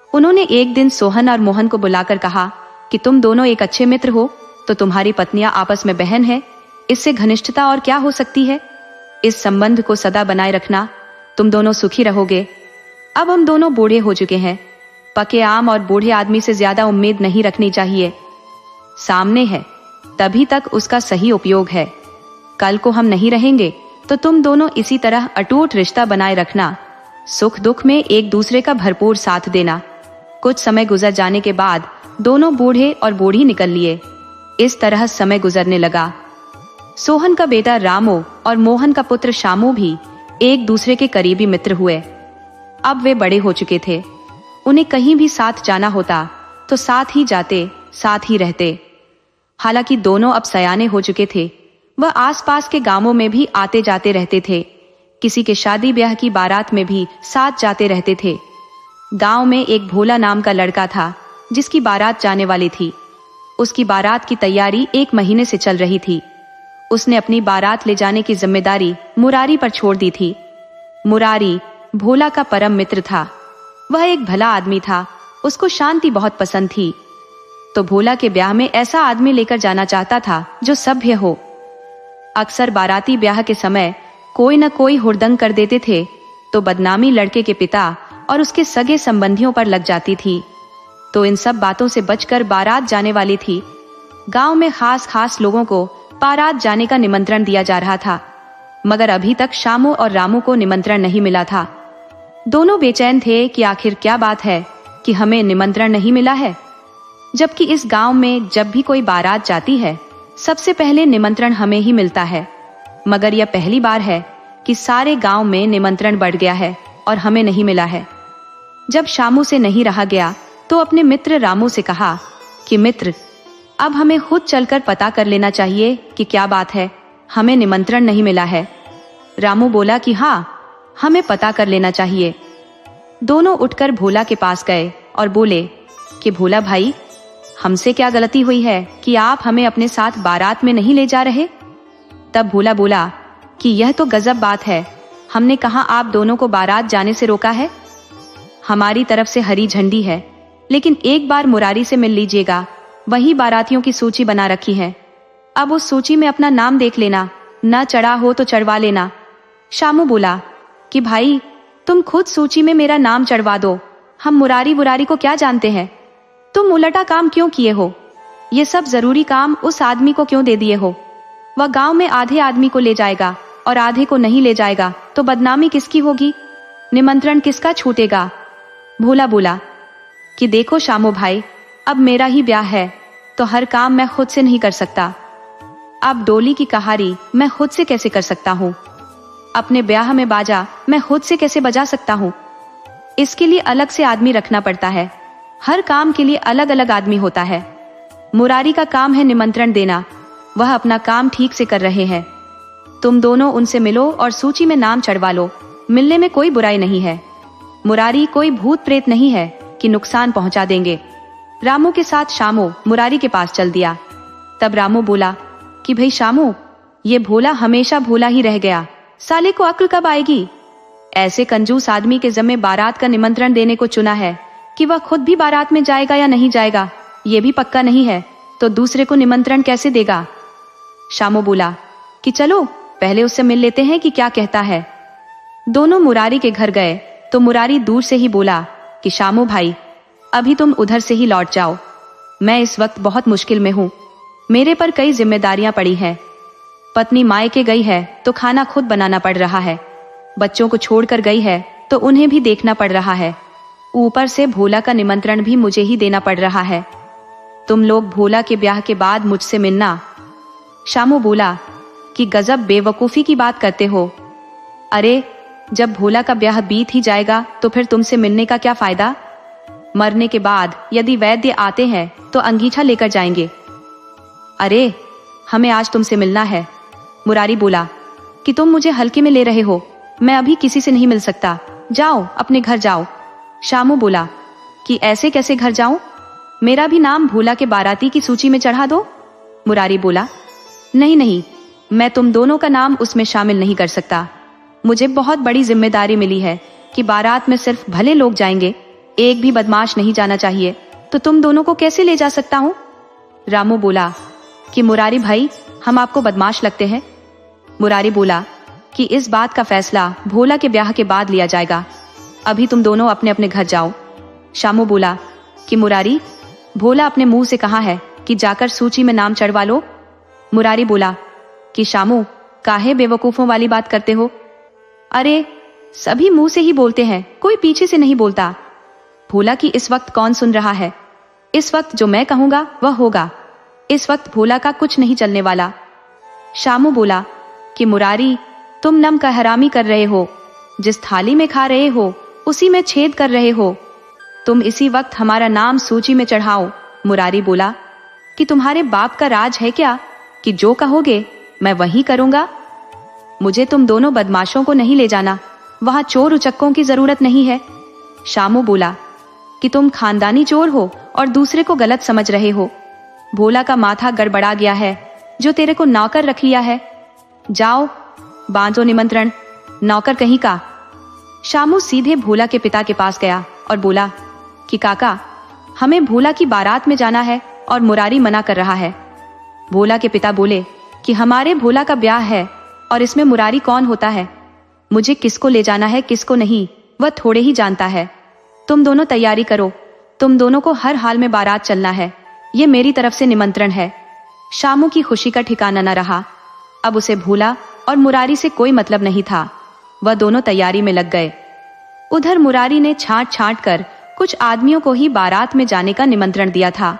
उन्होंने एक दिन सोहन और मोहन को बुलाकर कहा कि तुम दोनों एक अच्छे मित्र हो, तो तुम्हारी पत्नियां आपस में बहन है, इससे घनिष्ठता और क्या हो सकती है। इस संबंध को सदा बनाए रखना, तुम दोनों सुखी रहोगे। अब हम दोनों बूढ़े हो चुके हैं, पके आम और बूढ़े आदमी से ज्यादा उम्मीद नहीं रखनी चाहिए। सामने है तभी तक उसका सही उपयोग है। कल को हम नहीं रहेंगे तो तुम दोनों इसी तरह अटूट रिश्ता बनाए रखना, सुख दुख में एक दूसरे का भरपूर साथ देना। कुछ समय गुजर जाने के बाद दोनों बूढ़े और बूढ़ी निकल लिए। इस तरह समय गुजरने लगा। सोहन का बेटा रामू और मोहन का पुत्र शामू भी एक दूसरे के करीबी मित्र हुए। अब वे बड़े हो चुके थे। उन्हें कहीं भी साथ जाना होता तो साथ ही जाते, साथ ही रहते। हालांकि दोनों अब सयाने हो चुके थे, वह आसपास के गांवों में भी आते जाते रहते थे। किसी के शादी ब्याह की बारात में भी साथ जाते रहते थे। गांव में एक भोला नाम का लड़का था जिसकी बारात जाने वाली थी। उसकी बारात की तैयारी 1 महीने से चल रही थी। उसने अपनी बारात ले जाने की जिम्मेदारी मुरारी पर छोड़ दी थी। मुरारी भोला का परम मित्र था। वह एक भला आदमी था। उसको शांति बहुत पसंद थी। तो भोला के ब्याह में ऐसा आदमी लेकर जाना चाहता था जो सभ्य हो। अक्सर बाराती ब्याह के समय कोई न कोई हुड़दंग कर देते थे तो बदनामी लड़के के पिता और उसके सगे संबंधियों पर लग जाती थी। तो इन सब बातों से बचकर बारात जाने वाली थी। गांव में खास खास लोगों को बारात जाने का निमंत्रण दिया जा रहा था, मगर अभी तक शामू और रामू को निमंत्रण नहीं मिला था। दोनों बेचैन थे कि आखिर क्या बात है कि हमें निमंत्रण नहीं मिला है, जबकि इस गांव में जब भी कोई बारात जाती है सबसे पहले निमंत्रण हमें ही मिलता है। मगर यह पहली बार है कि सारे गांव में निमंत्रण बढ़ गया है और हमें नहीं मिला है। जब शामू से नहीं रहा गया तो अपने मित्र रामू से कहा कि मित्र, अब हमें खुद चलकर पता कर लेना चाहिए कि क्या बात है, हमें निमंत्रण नहीं मिला है। रामू बोला कि हाँ, हमें पता कर लेना चाहिए। दोनों उठकर भोला के पास गए और बोले कि भोला भाई, हमसे क्या गलती हुई है कि आप हमें अपने साथ बारात में नहीं ले जा रहे। तब भोला बोला कि यह तो गजब बात है, हमने कहा आप दोनों को बारात जाने से रोका है। हमारी तरफ से हरी झंडी है, लेकिन एक बार मुरारी से मिल लीजिएगा, वही बारातियों की सूची बना रखी है। अब उस सूची में अपना नाम देख लेना, न चढ़ा हो तो चढ़वा लेना। शामू बोला कि भाई, तुम खुद सूची में मेरा नाम चढ़वा दो, हम मुरारी बुरारी को क्या जानते हैं। तुम उलटा काम क्यों किए हो, ये सब जरूरी काम उस आदमी को क्यों दे दिए हो। वह गांव में आधे आदमी को ले जाएगा और आधे को नहीं ले जाएगा तो बदनामी किसकी होगी, निमंत्रण किसका छूटेगा। भोला बोला कि देखो शामू भाई, अब मेरा ही ब्याह है तो हर काम मैं खुद से नहीं कर सकता। अब डोली की कहारी मैं खुद से कैसे कर सकता हूँ, अपने ब्याह में बाजा मैं खुद से कैसे बजा सकता हूँ। इसके लिए अलग से आदमी रखना पड़ता है, हर काम के लिए अलग अलग आदमी होता है। मुरारी का काम है निमंत्रण देना, वह अपना काम ठीक से कर रहे हैं। तुम दोनों उनसे मिलो और सूची में नाम चढ़वा लो, मिलने में कोई बुराई नहीं है। मुरारी कोई भूत प्रेत नहीं है कि नुकसान पहुंचा देंगे। रामू के साथ शामू मुरारी के पास चल दिया। तब रामू बोला कि भाई शामू, ये भोला हमेशा भोला ही रह गया, साले को अक्ल कब आएगी। ऐसे कंजूस आदमी के ज़िम्मे बारात का निमंत्रण देने को चुना है कि वह खुद भी बारात में जाएगा या नहीं जाएगा ये भी पक्का नहीं है, तो दूसरे को निमंत्रण कैसे देगा। शामू बोला कि चलो पहले उससे मिल लेते हैं कि क्या कहता है। दोनों मुरारी के घर गए तो मुरारी दूर से ही बोला कि शामू भाई, अभी तुम उधर से ही लौट जाओ, मैं इस वक्त बहुत मुश्किल में हूँ, मेरे पर कई जिम्मेदारियां पड़ी हैं। पत्नी मायके गई है तो खाना खुद बनाना पड़ रहा है, बच्चों को छोड़कर गई है तो उन्हें भी देखना पड़ रहा है, ऊपर से भोला का निमंत्रण भी मुझे ही देना पड़ रहा है। तुम लोग भोला के ब्याह के बाद मुझसे मिलना। शामू बोला कि गजब बेवकूफी की बात करते हो। अरे जब भोला का ब्याह बीत ही जाएगा तो फिर तुमसे मिलने का क्या फायदा। मरने के बाद यदि वैद्य आते हैं तो अंगीठा लेकर जाएंगे। अरे हमें आज तुमसे मिलना है। मुरारी बोला कि तुम मुझे हल्के में ले रहे हो, मैं अभी किसी से नहीं मिल सकता, जाओ अपने घर जाओ। शामू बोला कि ऐसे कैसे घर जाऊं, मेरा भी नाम भोला के बाराती की सूची में चढ़ा दो। मुरारी बोला नहीं नहीं, मैं तुम दोनों का नाम उसमें शामिल नहीं कर सकता, मुझे बहुत बड़ी जिम्मेदारी मिली है कि बारात में सिर्फ भले लोग जाएंगे, एक भी बदमाश नहीं जाना चाहिए, तो तुम दोनों को कैसे ले जा सकता हूँ। रामू बोला कि मुरारी भाई, हम आपको बदमाश लगते हैं। मुरारी बोला कि इस बात का फैसला भोला के ब्याह के बाद लिया जाएगा, अभी तुम दोनों अपने अपने घर जाओ। शामू बोला कि मुरारी, भोला अपने मुंह से कहा है कि जाकर सूची में नाम चढ़वा लो। मुरारी बोला कि शामू, काहे बेवकूफों वाली बात करते हो। अरे सभी मुंह से ही बोलते हैं, कोई पीछे से नहीं बोलता। भोला की इस वक्त कौन सुन रहा है, इस वक्त जो मैं कहूंगा वह होगा, इस वक्त भोला का कुछ नहीं चलने वाला। शामू बोला कि मुरारी, तुम नम का हरामी कर रहे हो, जिस थाली में खा रहे हो उसी में छेद कर रहे हो, तुम इसी वक्त हमारा नाम सूची में चढ़ाओ। मुरारी बोला कि तुम्हारे बाप का राज है क्या कि जो कहोगे मैं वही करूंगा। मुझे तुम दोनों बदमाशों को नहीं ले जाना, वहां चोर उचक्कों की जरूरत नहीं है। शामू बोला कि तुम खानदानी चोर हो और दूसरे को गलत समझ रहे हो। भोला का माथा गड़बड़ा गया है जो तेरे को नौकर रख लिया है, जाओ बांधो निमंत्रण, नौकर कहीं का। शामू सीधे भोला के पिता के पास गया और बोला कि काका, हमें भोला की बारात में जाना है और मुरारी मना कर रहा है। भोला के पिता बोले कि हमारे भोला का ब्याह है और इसमें मुरारी कौन होता है, मुझे किसको ले जाना है किसको नहीं वह थोड़े ही जानता है। तुम दोनों तैयारी करो, तुम दोनों को हर हाल में बारात चलना है, ये मेरी तरफ से निमंत्रण है। शामू की खुशी का ठिकाना न रहा, अब उसे भोला और मुरारी से कोई मतलब नहीं था। वह दोनों तैयारी में लग गए। उधर मुरारी ने छांट छांट कर कुछ आदमियों को ही बारात में जाने का निमंत्रण दिया था,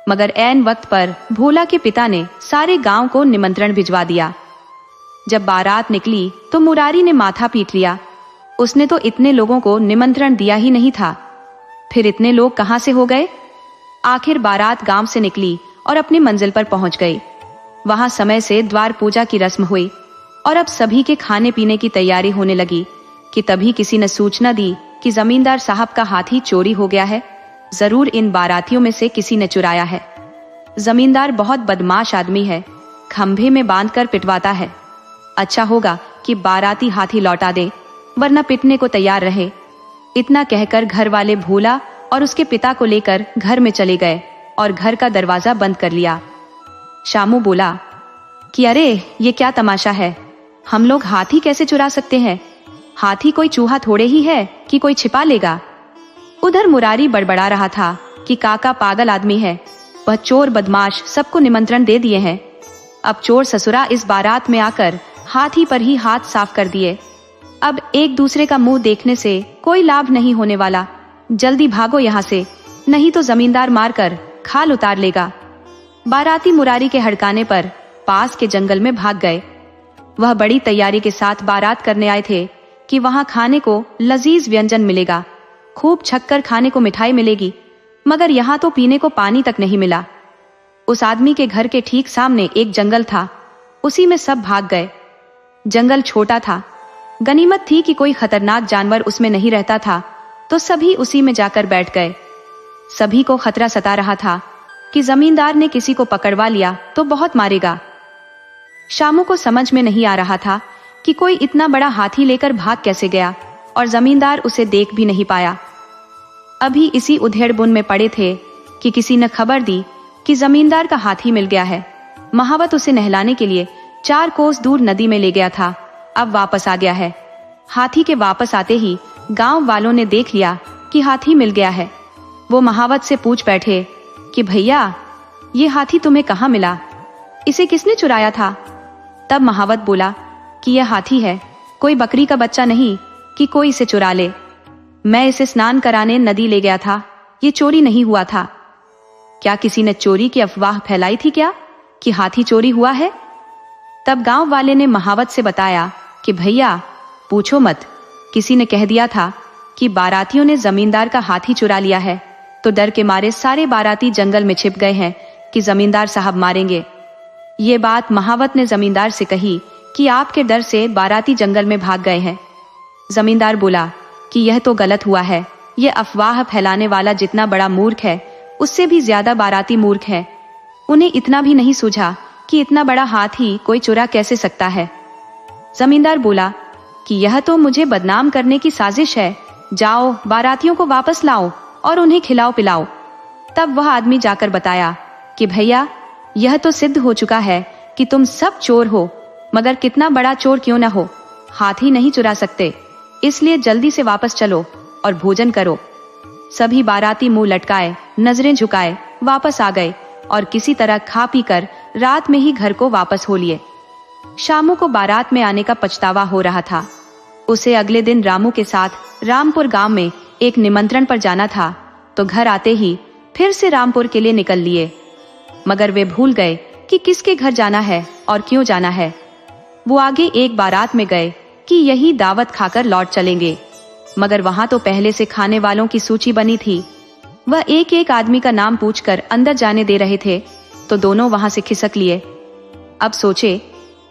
मगर ऐन वक्त पर भोला के पिता ने सारे गांव को निमंत्रण भिजवा दिया। जब बारात निकली तो मुरारी ने माथा पीट लिया, उसने तो इतने लोगों को निमंत्रण दिया ही नहीं था, फिर इतने लोग कहां से हो गए। आखिर बारात गांव से निकली और अपनी मंजिल पर पहुंच गई। वहां समय से द्वार पूजा की रस्म हुई और अब सभी के खाने पीने की तैयारी होने लगी कि तभी किसी ने सूचना दी कि जमींदार साहब का हाथी चोरी हो गया है, जरूर इन बारातियों में से किसी ने चुराया है। जमींदार बहुत बदमाश आदमी है, खंभे में बांधकर पिटवाता है, अच्छा होगा कि बाराती हाथी लौटा दे, वरना पिटने को तैयार रहे। इतना कहकर घर वाले भोला और उसके पिता को लेकर घर में चले गए और घर का दरवाजा बंद कर लिया। शामू बोला कि अरे ये क्या तमाशा है, हम लोग हाथी कैसे चुरा सकते हैं, हाथी कोई चूहा थोड़े ही है कि कोई छिपा लेगा। उधर मुरारी बड़बड़ा रहा था कि काका पागल आदमी है, वह चोर बदमाश सबको निमंत्रण दे दिए हैं, अब चोर ससुरा इस बारात में आकर हाथी पर ही हाथ साफ कर दिए, अब एक दूसरे का मुंह देखने से कोई लाभ नहीं होने वाला, जल्दी भागो यहाँ से, नहीं तो जमींदार मारकर खाल उतार लेगा। बाराती मुरारी के हड़काने पर पास के जंगल में भाग गए। वह बड़ी तैयारी के साथ बारात करने आए थे कि वहां खाने को लजीज व्यंजन मिलेगा, खूब छक्कर खाने को मिठाई मिलेगी, मगर यहाँ तो पीने को पानी तक नहीं मिला। उस आदमी के घर के ठीक सामने एक जंगल था, उसी में सब भाग गए। जंगल छोटा था, गनीमत थी कि कोई खतरनाक जानवर उसमें नहीं रहता था, तो सभी उसी में जाकर बैठ गए। सभी को खतरा सता रहा था कि जमींदार ने किसी को पकड़वा लिया तो बहुत मारेगा। शामू को समझ में नहीं आ रहा था कि कोई इतना बड़ा हाथी लेकर भाग कैसे गया और जमींदार उसे देख भी नहीं पाया। अभी इसी उधेड़बुन में पड़े थे कि किसी ने खबर दी कि जमींदार का हाथी मिल गया है। महावत उसे नहलाने के लिए 4 कोस दूर नदी में ले गया था, अब वापस आ गया है। हाथी के वापस आते ही गांव वालों ने देख लिया कि हाथी मिल गया है। वो महावत से पूछ बैठे कि भैया, ये हाथी तुम्हें कहाँ मिला? इसे किसने चुराया था? तब महावत बोला कि यह हाथी है, कोई बकरी का बच्चा नहीं कि कोई इसे चुरा ले। मैं इसे स्नान कराने नदी ले गया था, ये चोरी नहीं हुआ था। क्या किसी ने चोरी की अफवाह फैलाई थी क्या कि हाथी चोरी हुआ है? तब गांव वाले ने महावत से बताया कि भैया पूछो मत, किसी ने कह दिया था कि बारातियों ने जमींदार का हाथी चुरा लिया है, तो डर के मारे सारे बाराती जंगल में छिप गए हैं कि जमींदार साहब मारेंगे। ये बात महावत ने जमींदार से कही कि आपके डर से बाराती जंगल में भाग गए हैं। जमींदार बोला कि यह तो गलत हुआ है, यह अफवाह फैलाने वाला जितना बड़ा मूर्ख है, उससे भी ज्यादा बाराती मूर्ख है। उन्हें इतना भी नहीं सूझा कि इतना बड़ा हाथी कोई चुरा कैसे सकता है। जमींदार बोला कि यह तो मुझे बदनाम करने की साजिश है, जाओ बारातियों को वापस लाओ और उन्हें खिलाओ पिलाओ। तब वह आदमी जाकर बताया कि भैया, यह तो सिद्ध हो चुका है कि तुम सब चोर हो, मगर कितना बड़ा चोर क्यों न हो, हाथी नहीं चुरा सकते, इसलिए जल्दी से वापस चलो और भोजन करो। सभी बाराती मुंह लटकाए, नजरें झुकाए वापस आ गए और किसी तरह खा पी कर रात में ही घर को वापस हो लिए। शामू को बारात में आने का पछतावा हो रहा था। उसे अगले दिन रामू के साथ रामपुर गांव में एक निमंत्रण पर जाना था, तो घर आते ही फिर से रामपुर के लिए निकल लिए, मगर वे भूल गए कि किसके घर जाना है और क्यों जाना है। वो आगे एक बारात में गए कि यही दावत खाकर लौट चलेंगे, मगर वहां तो पहले से खाने वालों की सूची बनी थी। वह एक एक आदमी का नाम पूछकर अंदर जाने दे रहे थे, तो दोनों वहां से खिसक लिए। अब सोचे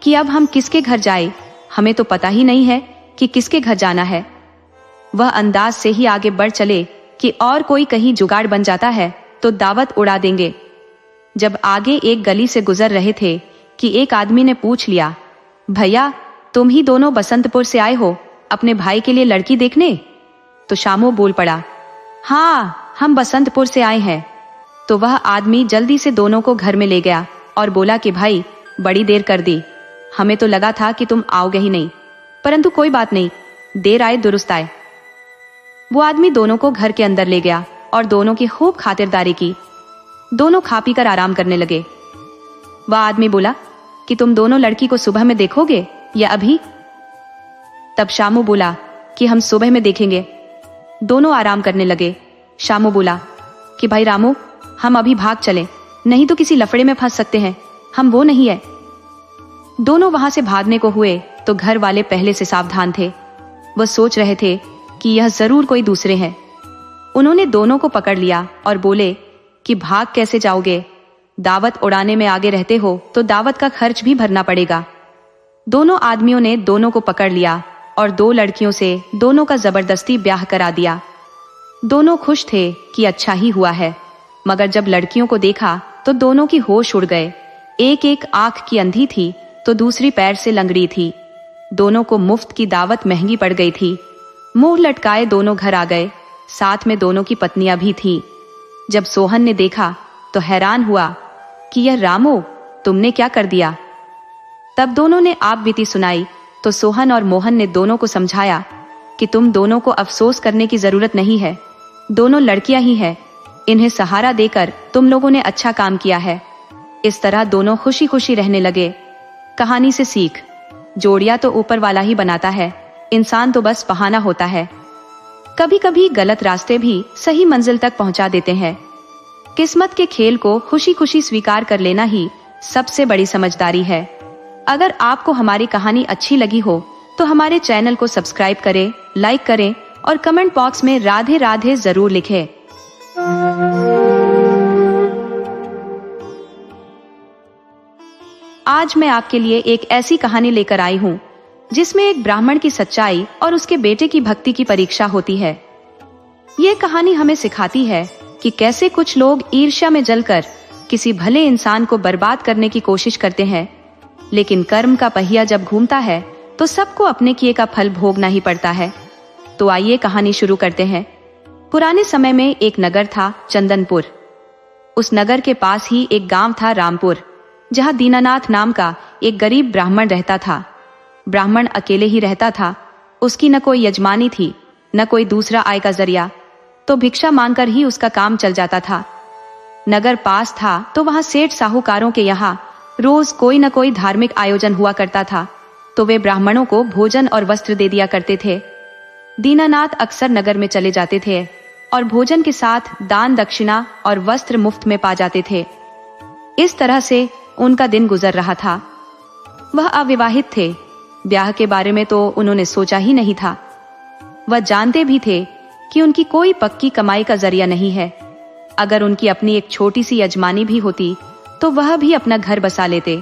कि अब हम किसके घर जाए, हमें तो पता ही नहीं है कि किसके घर जाना है। वह अंदाज से ही आगे बढ़ चले कि और कोई कहीं जुगाड़ बन जाता है तो दावत उड़ा देंगे। जब आगे एक गली से गुजर रहे थे कि एक आदमी ने पूछ लिया, भैया तुम ही दोनों बसंतपुर से आए हो अपने भाई के लिए लड़की देखने? तो शामू बोल पड़ा, हाँ हम बसंतपुर से आए हैं। तो वह आदमी जल्दी से दोनों को घर में ले गया और बोला कि भाई बड़ी देर कर दी, हमें तो लगा था कि तुम आओगे ही नहीं, परंतु कोई बात नहीं, देर आए दुरुस्त आए। वो आदमी दोनों को घर के अंदर ले गया और दोनों की खूब खातिरदारी की। दोनों खा पी कर आराम करने लगे। वह आदमी बोला कि तुम दोनों लड़की को सुबह में देखोगे या अभी? तब शामू बोला कि हम सुबह में देखेंगे। दोनों आराम करने लगे। शामू बोला कि भाई रामू, हम अभी भाग चलें, नहीं तो किसी लफड़े में फंस सकते हैं, हम वो नहीं है। दोनों वहां से भागने को हुए तो घर वाले पहले से सावधान थे। वह सोच रहे थे कि यह जरूर कोई दूसरे हैं। उन्होंने दोनों को पकड़ लिया और बोले कि भाग कैसे जाओगे, दावत उड़ाने में आगे रहते हो तो दावत का खर्च भी भरना पड़ेगा। दोनों आदमियों ने दोनों को पकड़ लिया और 2 लड़कियों से दोनों का जबरदस्ती ब्याह करा दिया। दोनों खुश थे कि अच्छा ही हुआ है, मगर जब लड़कियों को देखा तो दोनों की होश उड़ गए। एक एक आंख की अंधी थी तो दूसरी पैर से लंगड़ी थी। दोनों को मुफ्त की दावत महंगी पड़ गई थी। मुंह लटकाए दोनों घर आ गए, साथ में दोनों की पत्नियां भी थीं। जब सोहन ने देखा तो हैरान हुआ कि यह रामू, तुमने क्या कर दिया? तब दोनों ने आप बीती सुनाई तो सोहन और मोहन ने दोनों को समझाया कि तुम दोनों को अफसोस करने की जरूरत नहीं है, दोनों लड़कियां ही हैं, इन्हें सहारा देकर तुम लोगों ने अच्छा काम किया है। इस तरह दोनों खुशी खुशी रहने लगे। कहानी से सीख, जोड़ियां तो ऊपर वाला ही बनाता है, इंसान तो बस बहाना होता है। कभी कभी गलत रास्ते भी सही मंजिल तक पहुंचा देते हैं। किस्मत के खेल को खुशी खुशी स्वीकार कर लेना ही सबसे बड़ी समझदारी है। अगर आपको हमारी कहानी अच्छी लगी हो तो हमारे चैनल को सब्सक्राइब करें, लाइक करें और कमेंट बॉक्स में राधे राधे जरूर लिखें। आज मैं आपके लिए एक ऐसी कहानी लेकर आई हूँ जिसमें एक ब्राह्मण की सच्चाई और उसके बेटे की भक्ति की परीक्षा होती है। ये कहानी हमें सिखाती है कि कैसे कुछ लोग ईर्ष्या में जलकर किसी भले इंसान को बर्बाद करने की कोशिश करते हैं, लेकिन कर्म का पहिया जब घूमता है तो सबको अपने किए का फल भोगना ही पड़ता है। तो आइए कहानी शुरू करते हैं। पुराने समय में एक नगर था, चंदनपुर। उस नगर के पास ही एक गांव था, रामपुर, जहां दीनानाथ नाम का एक गरीब ब्राह्मण रहता था। ब्राह्मण अकेले ही रहता था। उसकी न कोई यजमानी थी, न कोई दूसरा आय का जरिया, तो भिक्षा मांगकर ही उसका काम चल जाता था। नगर पास था तो वहां सेठ साहूकारों के यहाँ रोज कोई न कोई धार्मिक आयोजन हुआ करता था, तो वे ब्राह्मणों को भोजन और वस्त्र दे दिया करते थे। दीनानाथ अक्सर नगर में चले जाते थे और भोजन के साथ दान दक्षिणा और वस्त्र मुफ्त में पा जाते थे। इस तरह से उनका दिन गुजर रहा था। वह अविवाहित थे। ब्याह के बारे में तो उन्होंने सोचा ही नहीं था। वह जानते भी थे कि उनकी कोई पक्की कमाई का जरिया नहीं है। अगर उनकी अपनी एक छोटी सी यजमानी भी होती तो वह भी अपना घर बसा लेते,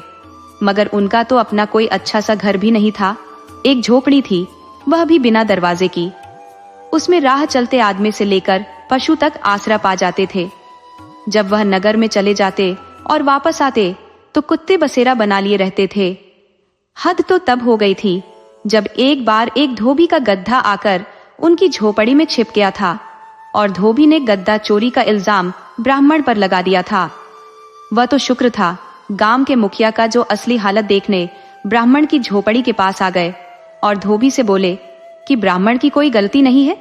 मगर उनका तो अपना कोई अच्छा सा घर भी नहीं था। एक झोपड़ी थी, वह भी बिना दरवाजे की। उसमें राह चलते आदमी से लेकर पशु तक आसरा पा जाते थे। जब वह नगर में चले जाते और वापस आते तो कुत्ते बसेरा बना लिए रहते थे। हद तो तब हो गई थी जब एक बार एक धोबी का गधा आकर उनकी झोपड़ी में छिप गया था और धोबी ने गद्दा चोरी का इल्जाम ब्राह्मण पर लगा दिया था। वह तो शुक्र था, गांव के मुखिया का जो असली हालत देखने ब्राह्मण की झोपड़ी के पास आ गए और धोबी से बोले कि ब्राह्मण की कोई गलती नहीं है,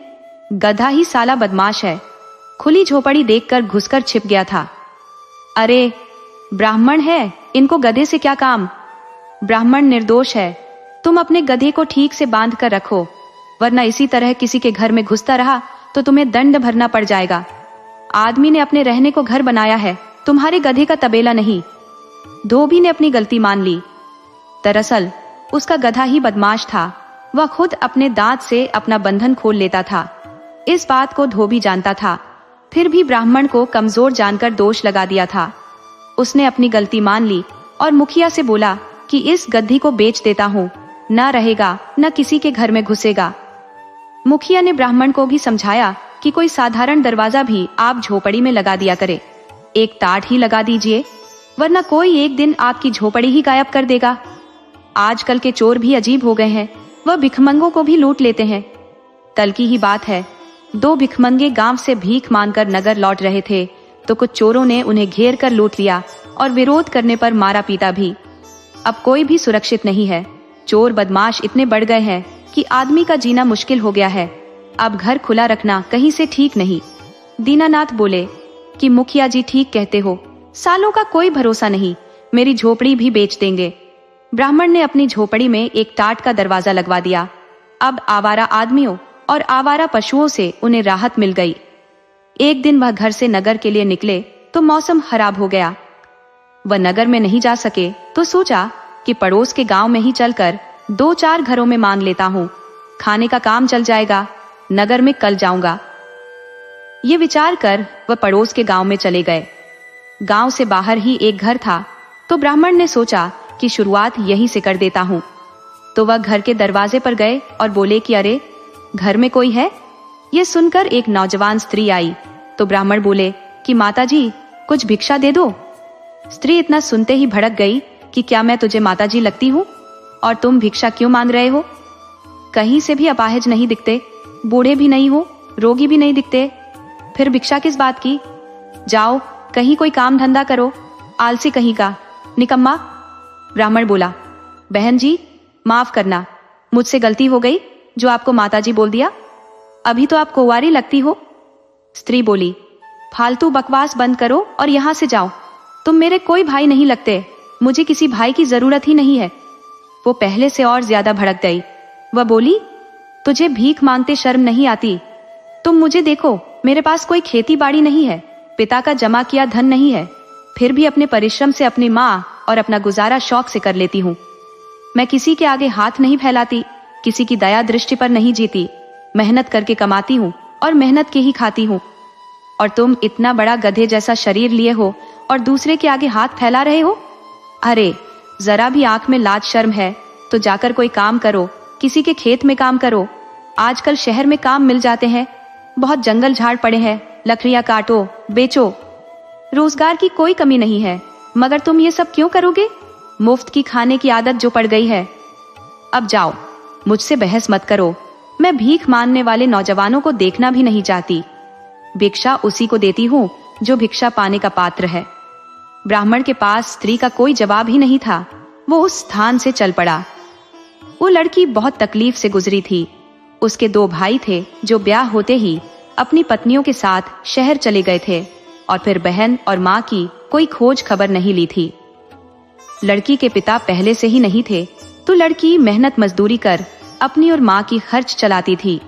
गधा ही साला बदमाश है, खुली झोपड़ी देखकर घुसकर छिप गया था। अरे ब्राह्मण है, इनको गधे से क्या काम, ब्राह्मण निर्दोष है, तुम अपने गधे को ठीक से बांध कर रखो, वरना इसी तरह किसी के घर में घुसता रहा तो तुम्हें दंड भरना पड़ जाएगा। आदमी ने अपने रहने को घर बनाया है, तुम्हारे गधे का तबेला नहीं। धोबी ने अपनी गलती मान ली। दरअसल उसका गधा ही बदमाश था। वह खुद अपने दांत से अपना बंधन खोल लेता था। इस बात को धोबी जानता था, फिर भी ब्राह्मण को कमजोर जानकर दोष लगा दिया था। उसने अपनी गलती मान ली और मुखिया से बोला कि इस गद्दी को बेच देता हूं, न रहेगा न किसी के घर में घुसेगा। मुखिया ने ब्राह्मण को भी समझाया कि कोई साधारण दरवाजा भी आप झोपड़ी में लगा दिया करे, एक टाट ही लगा दीजिए, वरना कोई एक दिन आपकी झोपड़ी ही गायब कर देगा। आजकल के चोर भी अजीब हो गए हैं, वह भिखमंगों को भी लूट लेते हैं। कल की ही बात है, 2 भिखमंगे गांव से भीख मांगकर नगर लौट रहे थे तो कुछ चोरों ने उन्हें घेर कर लूट लिया और विरोध करने पर मारा पीटा भी। अब कोई भी सुरक्षित नहीं है। चोर बदमाश इतने बढ़ गए हैं कि आदमी का जीना मुश्किल हो गया है। अब घर खुला रखना कहीं से ठीक नहीं। दीनानाथ बोले कि मुखिया जी ठीक कहते हो, सालों का कोई भरोसा नहीं, मेरी झोपड़ी भी बेच देंगे। ब्राह्मण ने अपनी झोपड़ी में एक टाट का दरवाजा लगवा दिया। अब आवारा आदमियों और आवारा पशुओं से उन्हें राहत मिल गई। एक दिन वह घर से नगर के लिए निकले तो मौसम खराब हो गया। वह नगर में नहीं जा सके तो सोचा कि पड़ोस के गांव में ही चलकर 2-4 घरों में मांग लेता हूं, खाने का काम चल जाएगा, नगर में कल जाऊंगा। ये विचार कर वह पड़ोस के गांव में चले गए। गांव से बाहर ही एक घर था, तो ब्राह्मण ने सोचा कि शुरुआत यहीं से कर देता हूं। तो वह घर के दरवाजे पर गए और बोले कि अरे घर में कोई है। ये सुनकर एक नौजवान स्त्री आई तो ब्राह्मण बोले कि माताजी कुछ भिक्षा दे दो। स्त्री इतना सुनते ही भड़क गई कि क्या मैं तुझे माताजी लगती हूँ और तुम भिक्षा क्यों मांग रहे हो? कहीं से भी अपाहिज नहीं दिखते, बूढ़े भी नहीं हो, रोगी भी नहीं दिखते, फिर भिक्षा किस बात की? जाओ कहीं कोई काम धंधा करो, आलसी कहीं का, निकम्मा। ब्राह्मण बोला, बहन जी माफ करना, मुझसे गलती हो गई जो आपको माताजी बोल दिया। अभी तो आप कुंवारी लगती हो। स्त्री बोली, फालतू बकवास बंद करो और यहां से जाओ, तुम मेरे कोई भाई नहीं लगते, मुझे किसी भाई की जरूरत ही नहीं है। वो पहले से और ज्यादा भड़क गई। वह बोली, तुझे भीख मांगते शर्म नहीं आती? तुम मुझे देखो, मेरे पास कोई खेती बाड़ी नहीं है, पिता का जमा किया धन नहीं है, फिर भी अपने परिश्रम से अपनी माँ और अपना गुजारा शौक से कर लेती हूँ। मैं किसी के आगे हाथ नहीं फैलाती, किसी की दया दृष्टि पर नहीं जीती, मेहनत करके कमाती हूँ और मेहनत के ही खाती हूँ। और तुम इतना बड़ा गधे जैसा शरीर लिए हो और दूसरे के आगे हाथ फैला रहे हो? अरे जरा भी आंख में लाज शर्म है तो जाकर कोई काम करो, किसी के खेत में काम करो। आजकल शहर में काम मिल जाते हैं, बहुत जंगल झाड़ पड़े हैं, लकड़ियां काटो बेचो, रोजगार की कोई कमी नहीं है, मगर तुम ये सब क्यों करोगे? मुफ्त की खाने की आदत जो पड़ गई है। अब जाओ, मुझसे बहस मत करो। मैं भीख मांगने वाले नौजवानों को देखना भी नहीं चाहती। भिक्षा उसी को देती हूँ जो भिक्षा पाने का पात्र है। ब्राह्मण के पास स्त्री का कोई जवाब ही नहीं था। वो उस स्थान से चल पड़ा। वो लड़की बहुत तकलीफ से गुजरी थी। उसके 2 भाई थे जो ब्याह होते ही अपनी पत्नियों के साथ शहर चले गए थे और फिर बहन और माँ की कोई खोज खबर नहीं ली थी। लड़की के पिता पहले से ही नहीं थे, तो लड़की मेहनत मजदूरी कर अपनी और माँ की खर्च चलाती थी।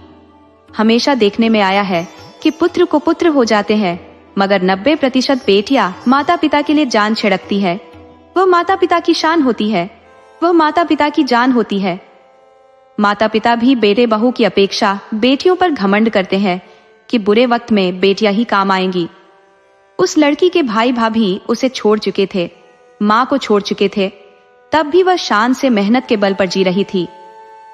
हमेशा देखने में आया है कि पुत्र को पुत्र हो जाते हैं, मगर 90% बेटियां माता पिता के लिए जान छिड़कती है। वह माता पिता की शान होती है, वह माता पिता की जान होती है। माता पिता भी बेटे बहू की अपेक्षा बेटियों पर घमंड करते हैं कि बुरे वक्त में बेटियां ही काम आएंगी। उस लड़की के भाई भाभी उसे छोड़ चुके थे, माँ को छोड़ चुके थे, तब भी वह शान से मेहनत के बल पर जी रही थी।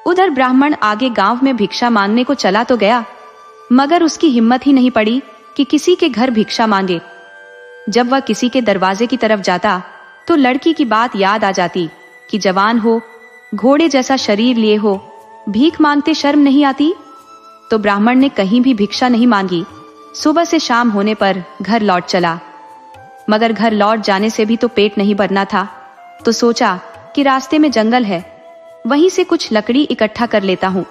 उधर ब्राह्मण आगे गांव में भिक्षा मांगने को चला तो गया, मगर उसकी हिम्मत ही नहीं पड़ी कि किसी के घर भिक्षा मांगे। जब वह किसी के दरवाजे की तरफ जाता तो लड़की की बात याद आ जाती कि जवान हो, घोड़े जैसा शरीर लिए हो, भीख मांगते शर्म नहीं आती। तो ब्राह्मण ने कहीं भी भिक्षा नहीं मांगी। सुबह से शाम होने पर घर लौट चला, मगर घर लौट जाने से भी तो पेट नहीं भरना था। तो सोचा कि रास्ते में जंगल है, वहीं से कुछ लकड़ी इकट्ठा कर लेता हूँ।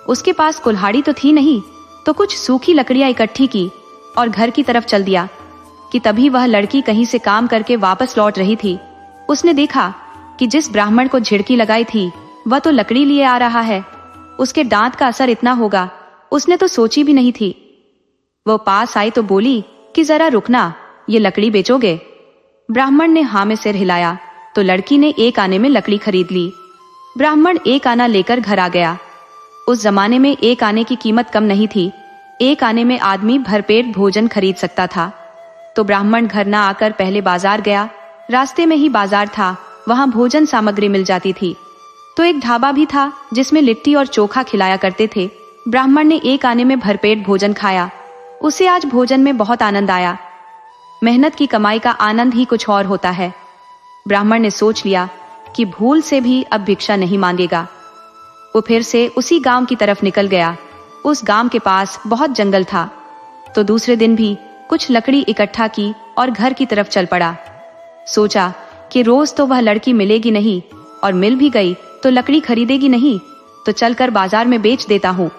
उसके पास कुल्हाड़ी तो थी नहीं, तो कुछ सूखी लकड़ियां इकट्ठी की और घर की तरफ चल दिया कि तभी वह लड़की कहीं से काम करके वापस लौट रही थी। उसने देखा कि जिस ब्राह्मण को झिड़की लगाई थी वह तो लकड़ी लिए आ रहा है। उसके दांत का असर इतना होगा उसने तो सोची भी नहीं थी। वो पास आई तो बोली कि जरा रुकना, ये लकड़ी बेचोगे? ब्राह्मण ने हाँ में सिर हिलाया तो लड़की ने 1 आने में लकड़ी खरीद ली। ब्राह्मण 1 आना लेकर घर आ गया। उस जमाने में 1 आने की कीमत कम नहीं थी। 1 आने में आदमी भरपेट भोजन खरीद सकता था। तो ब्राह्मण घर न आकर पहले बाजार गया। रास्ते में ही बाजार था, वहां भोजन सामग्री मिल जाती थी। तो एक ढाबा भी था जिसमें लिट्टी और चोखा खिलाया करते थे। ब्राह्मण ने 1 आने में भरपेट भोजन खाया। उसे आज भोजन में बहुत आनंद आया। मेहनत की कमाई का आनंद ही कुछ और होता है। ब्राह्मण ने सोच लिया कि भूल से भी अब भिक्षा नहीं मांगेगा। वो फिर से उसी गांव की तरफ निकल गया। उस गांव के पास बहुत जंगल था। तो दूसरे दिन भी कुछ लकड़ी इकट्ठा की और घर की तरफ चल पड़ा। सोचा कि रोज तो वह लड़की मिलेगी नहीं, और मिल भी गई तो लकड़ी खरीदेगी नहीं, तो चलकर बाजार में बेच देता हूँ।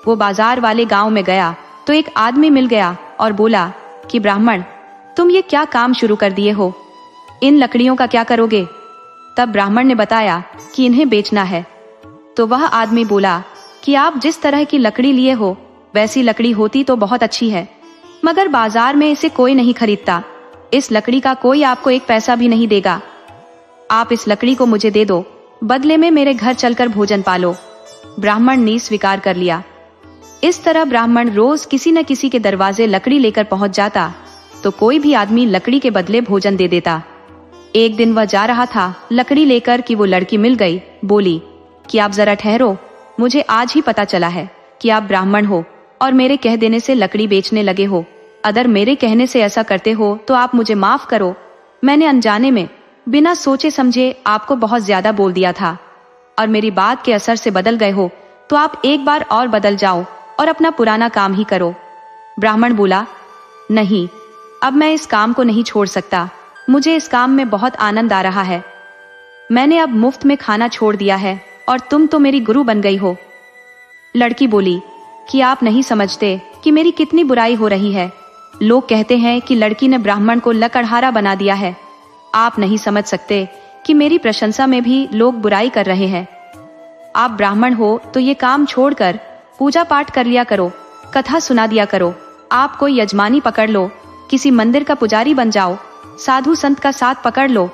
वो बाजार वाले गांव में गया तो एक आदमी मिल गया और बोला कि ब्राह्मण, तुम ये क्या काम शुरू कर दिए हो? इन लकड़ियों का क्या करोगे? तब ब्राह्मण ने बताया कि इन्हें बेचना है। तो वह आदमी बोला कि आप जिस तरह की लकड़ी लिए हो वैसी लकड़ी होती तो बहुत अच्छी है, मगर बाजार में इसे कोई नहीं खरीदता। इस लकड़ी का कोई आपको 1 पैसा भी नहीं देगा। आप इस लकड़ी को मुझे दे दो, बदले में मेरे घर चलकर भोजन पालो। ब्राह्मण ने स्वीकार कर लिया। इस तरह ब्राह्मण रोज किसी न किसी के दरवाजे लकड़ी लेकर पहुंच जाता, तो कोई भी आदमी लकड़ी के बदले भोजन दे देता। एक दिन वह जा रहा था लकड़ी लेकर कि वो लड़की मिल गई। बोली कि आप जरा ठहरो, मुझे आज ही पता चला है कि आप ब्राह्मण हो और मेरे कह देने से लकड़ी बेचने लगे हो। अगर मेरे कहने से ऐसा करते हो तो आप मुझे माफ करो। मैंने अनजाने में बिना सोचे समझे आपको बहुत ज्यादा बोल दिया था, और मेरी बात के असर से बदल गए हो, तो आप एक बार और बदल जाओ और अपना पुराना काम ही करो। ब्राह्मण बोला, नहीं, अब मैं इस काम को नहीं छोड़ सकता। मुझे इस काम में बहुत आनंद आ रहा है। मैंने अब मुफ्त में खाना छोड़ दिया है और तुम तो मेरी गुरु बन गई हो। लड़की बोली कि आप नहीं समझते कि मेरी कितनी बुराई हो रही है। लोग कहते हैं कि लड़की ने ब्राह्मण को लकड़हारा बना दिया है। आप नहीं समझ सकते कि मेरी प्रशंसा में भी लोग बुराई कर रहे हैं। आप ब्राह्मण हो तो ये काम छोड़कर पूजा पाठ कर लिया करो, कथा सुना दिया करो। आप कोई यजमानी पकड़ लो, किसी मंदिर का पुजारी बन जाओ, साधु संत का साथ पकड़ लो,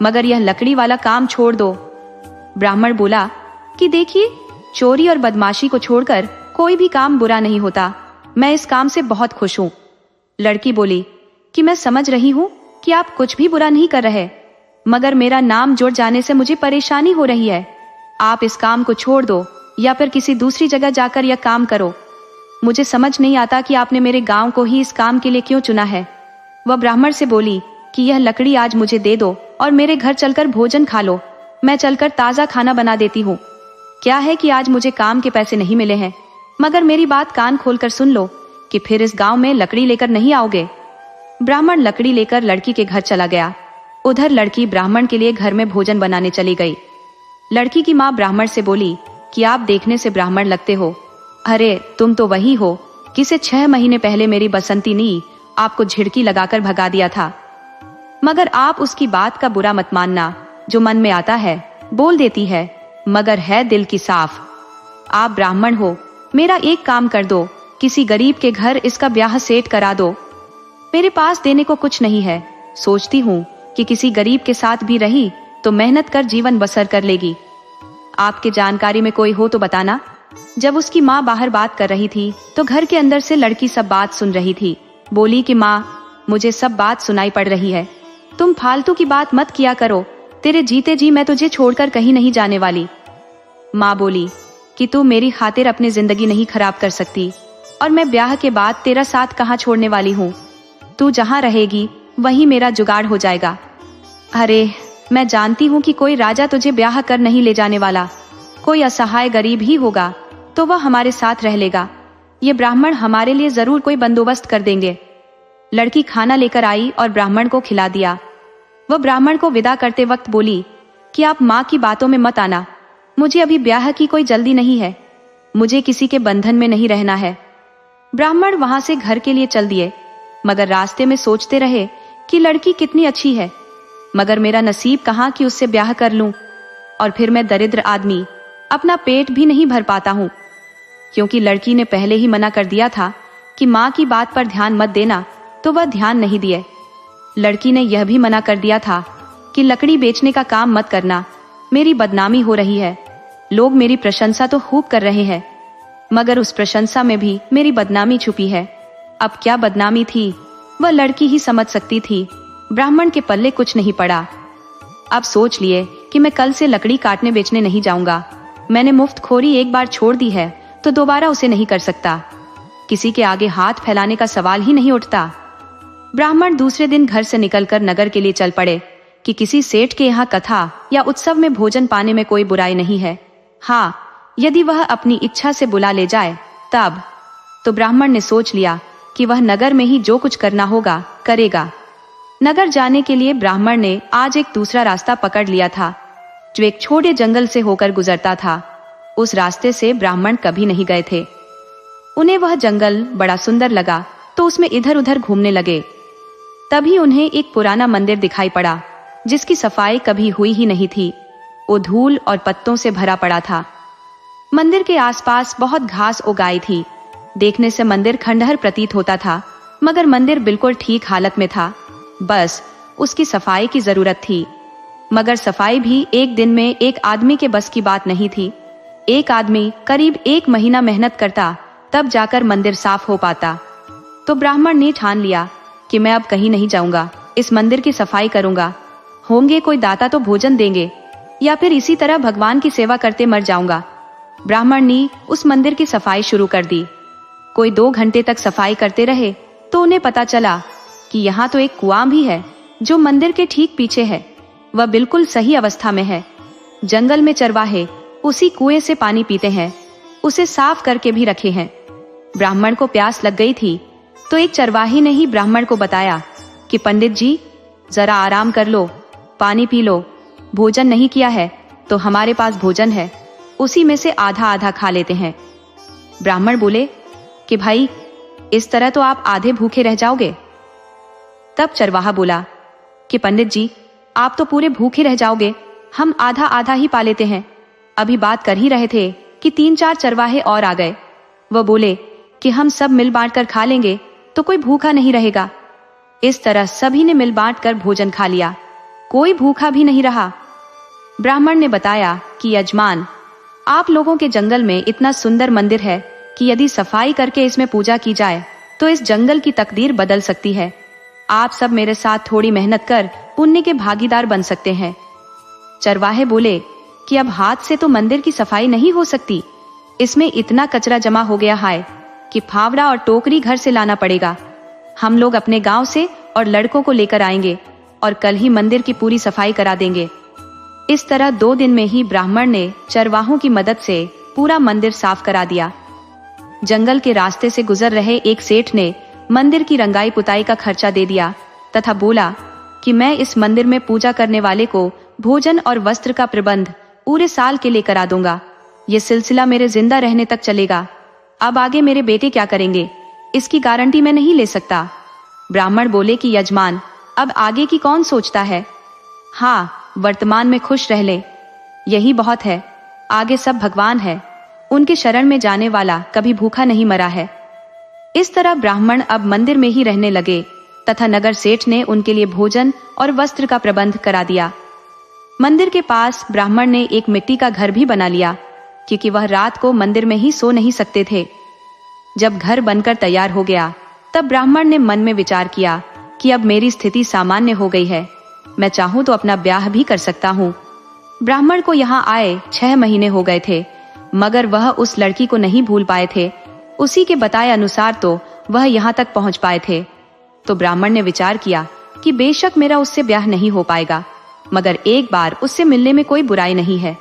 मगर यह लकड़ी वाला काम छोड़ दो। ब्राह्मण बोला कि देखिए, चोरी और बदमाशी को छोड़कर कोई भी काम बुरा नहीं होता। मैं इस काम से बहुत खुश हूँ। लड़की बोली कि मैं समझ रही हूँ कि आप कुछ भी बुरा नहीं कर रहे, मगर मेरा नाम जुड़ जाने से मुझे परेशानी हो रही है। आप इस काम को छोड़ दो या फिर किसी दूसरी जगह जाकर यह काम करो। मुझे समझ नहीं आता कि आपने मेरे गांव को ही इस काम के लिए क्यों चुना है। वह ब्राह्मण से बोली कि यह लकड़ी आज मुझे दे दो और मेरे घर चलकर भोजन खा लो। मैं चलकर ताज़ा खाना बना देती हूँ। क्या है कि आज मुझे काम के पैसे नहीं मिले हैं, मगर मेरी बात कान खोलकर सुन लो कि फिर इस गांव में लकड़ी लेकर नहीं आओगे। ब्राह्मण लकड़ी लेकर लड़की के घर चला गया। उधर लड़की ब्राह्मण के लिए घर में भोजन बनाने चली गई। लड़की की माँ ब्राह्मण से बोली कि आप देखने से ब्राह्मण लगते हो। अरे तुम तो वही हो किसे 6 महीने पहले मेरी बसंती नी आपको झिड़की लगाकर भगा दिया था। मगर आप उसकी बात का बुरा मत मानना, जो मन में आता है बोल देती है, मगर है दिल की साफ। आप ब्राह्मण हो, मेरा एक काम कर दो, किसी गरीब के घर इसका ब्याह सेट करा दो। मेरे पास देने को कुछ नहीं है, सोचती हूँ कि किसी गरीब के साथ भी रही तो मेहनत कर जीवन बसर कर लेगी। आपके जानकारी में कोई हो तो बताना। जब उसकी माँ बाहर बात कर रही थी तो घर के अंदर से लड़की सब बात सुन रही थी। बोली कि माँ, मुझे सब बात सुनाई पड़ रही है, तुम फालतू की बात मत किया करो, तेरे जीते जी मैं तुझे छोड़कर कहीं नहीं जाने वाली। माँ बोली कि तू मेरी खातिर अपनी जिंदगी नहीं खराब कर सकती, और मैं ब्याह के बाद तेरा साथ कहाँ छोड़ने वाली हूँ। तू जहाँ रहेगी वहीं मेरा जुगाड़ हो जाएगा। अरे मैं जानती हूँ कि कोई राजा तुझे ब्याह कर नहीं ले जाने वाला, कोई असहाय गरीब ही होगा तो वह हमारे साथ रह लेगा। ये ब्राह्मण हमारे लिए जरूर कोई बंदोबस्त कर देंगे। लड़की खाना लेकर आई और ब्राह्मण को खिला दिया। वह ब्राह्मण को विदा करते वक्त बोली कि आप माँ की बातों में मत आना, मुझे अभी ब्याह की कोई जल्दी नहीं है, मुझे किसी के बंधन में नहीं रहना है। ब्राह्मण वहां से घर के लिए चल दिए, मगर रास्ते में सोचते रहे कि लड़की कितनी अच्छी है, मगर मेरा नसीब कहाँ कि उससे ब्याह कर लूं, और फिर मैं दरिद्र आदमी अपना पेट भी नहीं भर पाता हूँ। क्योंकि लड़की ने पहले ही मना कर दिया था कि माँ की बात पर ध्यान मत देना, तो वह ध्यान नहीं दिए। लड़की ने यह भी मना कर दिया था कि लकड़ी बेचने का काम मत करना, मेरी बदनामी हो रही है। लोग मेरी प्रशंसा तो खूब कर रहे हैं, मगर उस प्रशंसा में भी मेरी बदनामी छुपी है। अब क्या बदनामी थी वह लड़की ही समझ सकती थी। ब्राह्मण के पल्ले कुछ नहीं पड़ा। अब सोच लिए कि मैं कल से लकड़ी काटने बेचने नहीं जाऊंगा। मैंने मुफ्तखोरी एक बार छोड़ दी है तो दोबारा उसे नहीं कर सकता। किसी के आगे हाथ फैलाने का सवाल ही नहीं उठता। ब्राह्मण दूसरे दिन घर से निकलकर नगर के लिए चल पड़े कि किसी सेठ के यहाँ कथा या उत्सव में भोजन पाने में कोई बुराई नहीं है। हाँ, यदि वह अपनी इच्छा से बुला ले जाए तब। तो ब्राह्मण ने सोच लिया कि वह नगर में ही जो कुछ करना होगा करेगा। नगर जाने के लिए ब्राह्मण ने आज एक दूसरा रास्ता पकड़ लिया था, जो एक छोटे जंगल से होकर गुजरता था। उस रास्ते से ब्राह्मण कभी नहीं गए थे। उन्हें वह जंगल बड़ा सुंदर लगा तो उसमें इधर उधर घूमने लगे। तभी उन्हें एक पुराना मंदिर दिखाई पड़ा, जिसकी सफाई कभी हुई ही नहीं थी। वो धूल और पत्तों से भरा पड़ा था। मंदिर के आसपास बहुत घास उगाई थी। देखने से मंदिर खंडहर प्रतीत होता था, मगर मंदिर बिल्कुल ठीक हालत में था। बस उसकी सफाई की जरूरत थी, मगर सफाई भी एक दिन में एक आदमी के बस की बात नहीं थी। एक आदमी करीब 1 महीना मेहनत करता, तब जाकर मंदिर साफ हो पाता। तो ब्राह्मण ने ठान लिया कि मैं अब कहीं नहीं जाऊंगा, इस मंदिर की सफाई करूंगा। होंगे कोई दाता तो भोजन देंगे, या फिर इसी तरह भगवान की सेवा करते मर जाऊंगा। ब्राह्मण ने उस मंदिर की सफाई शुरू कर दी। कोई 2 घंटे तक सफाई करते रहे तो उन्हें पता चला कि यहाँ तो एक कुआं भी है, जो मंदिर के ठीक पीछे है। वह बिल्कुल सही अवस्था में है। जंगल में चरवाहे उसी कुएं से पानी पीते हैं, उसे साफ करके भी रखे हैं। ब्राह्मण को प्यास लग गई थी, तो एक चरवाही ने ही ब्राह्मण को बताया कि पंडित जी, जरा आराम कर लो, पानी पी लो। भोजन नहीं किया है तो हमारे पास भोजन है, उसी में से आधा आधा खा लेते हैं। ब्राह्मण बोले कि भाई, इस तरह तो आप आधे भूखे रह जाओगे। तब चरवाहा बोला कि पंडित जी, आप तो पूरे भूखे रह जाओगे, हम आधा आधा ही पा लेते हैं। अभी बात कर ही रहे थे कि 3-4 चरवाहे और आ गए। वह बोले कि हम सब मिल बांट कर खा लेंगे तो कोई भूखा नहीं रहेगा। इस तरह सभी ने मिल बांट कर भोजन खा लिया, कोई भूखा भी नहीं रहा। ब्राह्मण ने बताया कि यजमान, आप लोगों के जंगल में इतना सुंदर मंदिर है कि यदि सफाई करके इसमें पूजा की जाए तो इस जंगल की तकदीर बदल सकती है। आप सब मेरे साथ थोड़ी मेहनत कर पुण्य के भागीदार बन सकते हैं। चरवाहे बोले कि अब हाथ से तो मंदिर की सफाई नहीं हो सकती, इसमें इतना कचरा जमा हो गया है कि फावड़ा और टोकरी घर से लाना पड़ेगा। हम लोग अपने गांव से और लड़कों को लेकर आएंगे और कल ही मंदिर की पूरी सफाई करा देंगे। इस तरह 2 दिन में ही ब्राह्मण ने चरवाहों की मदद से पूरा मंदिर साफ करा दिया। जंगल के रास्ते से गुजर रहे एक सेठ ने मंदिर की रंगाई पुताई का खर्चा दे दिया तथा बोला कि मैं इस मंदिर में पूजा करने वाले को भोजन और वस्त्र का प्रबंध पूरे साल के लिए करा दूंगा। ये सिलसिला मेरे जिंदा रहने तक चलेगा। अब आगे मेरे बेटे क्या करेंगे, इसकी गारंटी मैं नहीं ले सकता। ब्राह्मण बोले कि यजमान, अब आगे की कौन सोचता है। हाँ, वर्तमान में खुश रह ले, यही बहुत है। आगे सब भगवान है, उनके शरण में जाने वाला कभी भूखा नहीं मरा है। इस तरह ब्राह्मण अब मंदिर में ही रहने लगे तथा नगर सेठ ने उनके लिए भोजन और वस्त्र का प्रबंध करा दिया। मंदिर के पास ब्राह्मण ने एक मिट्टी का घर भी बना लिया, क्योंकि वह रात को मंदिर में ही सो नहीं सकते थे। जब घर बनकर तैयार हो गया, तब ब्राह्मण ने मन में विचार किया कि अब मेरी स्थिति सामान्य हो गई है, मैं चाहूं तो अपना ब्याह भी कर सकता हूं। ब्राह्मण को यहाँ आए 6 महीने हो गए थे, मगर वह उस लड़की को नहीं भूल पाए थे। उसी के बताए अनुसार तो वह यहाँ तक पहुँच पाए थे। तो ब्राह्मण ने विचार किया कि बेशक मेरा उससे ब्याह नहीं हो पाएगा, मगर एक बार उससे मिलने में कोई बुराई नहीं है।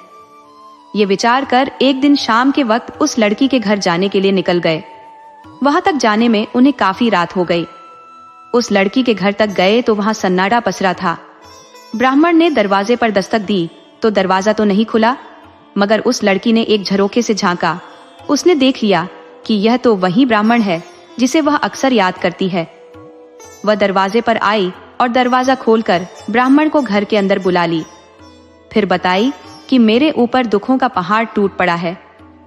ये विचार कर एक दिन शाम के वक्त उस लड़की के घर जाने के लिए निकल गए। वहां तक जाने में उन्हें काफी रात हो गई। उस लड़की के घर तक गए तो वहां सन्नाटा पसरा था। ब्राह्मण ने दरवाजे पर दस्तक दी तो दरवाजा तो नहीं खुला, मगर उस लड़की ने एक झरोखे से झांका। उसने देख लिया कि यह तो वही ब्राह्मण है जिसे वह अक्सर याद करती है। वह दरवाजे पर आई और दरवाजा खोलकर ब्राह्मण को घर के अंदर बुला ली। फिर बताई कि मेरे ऊपर दुखों का पहाड़ टूट पड़ा है।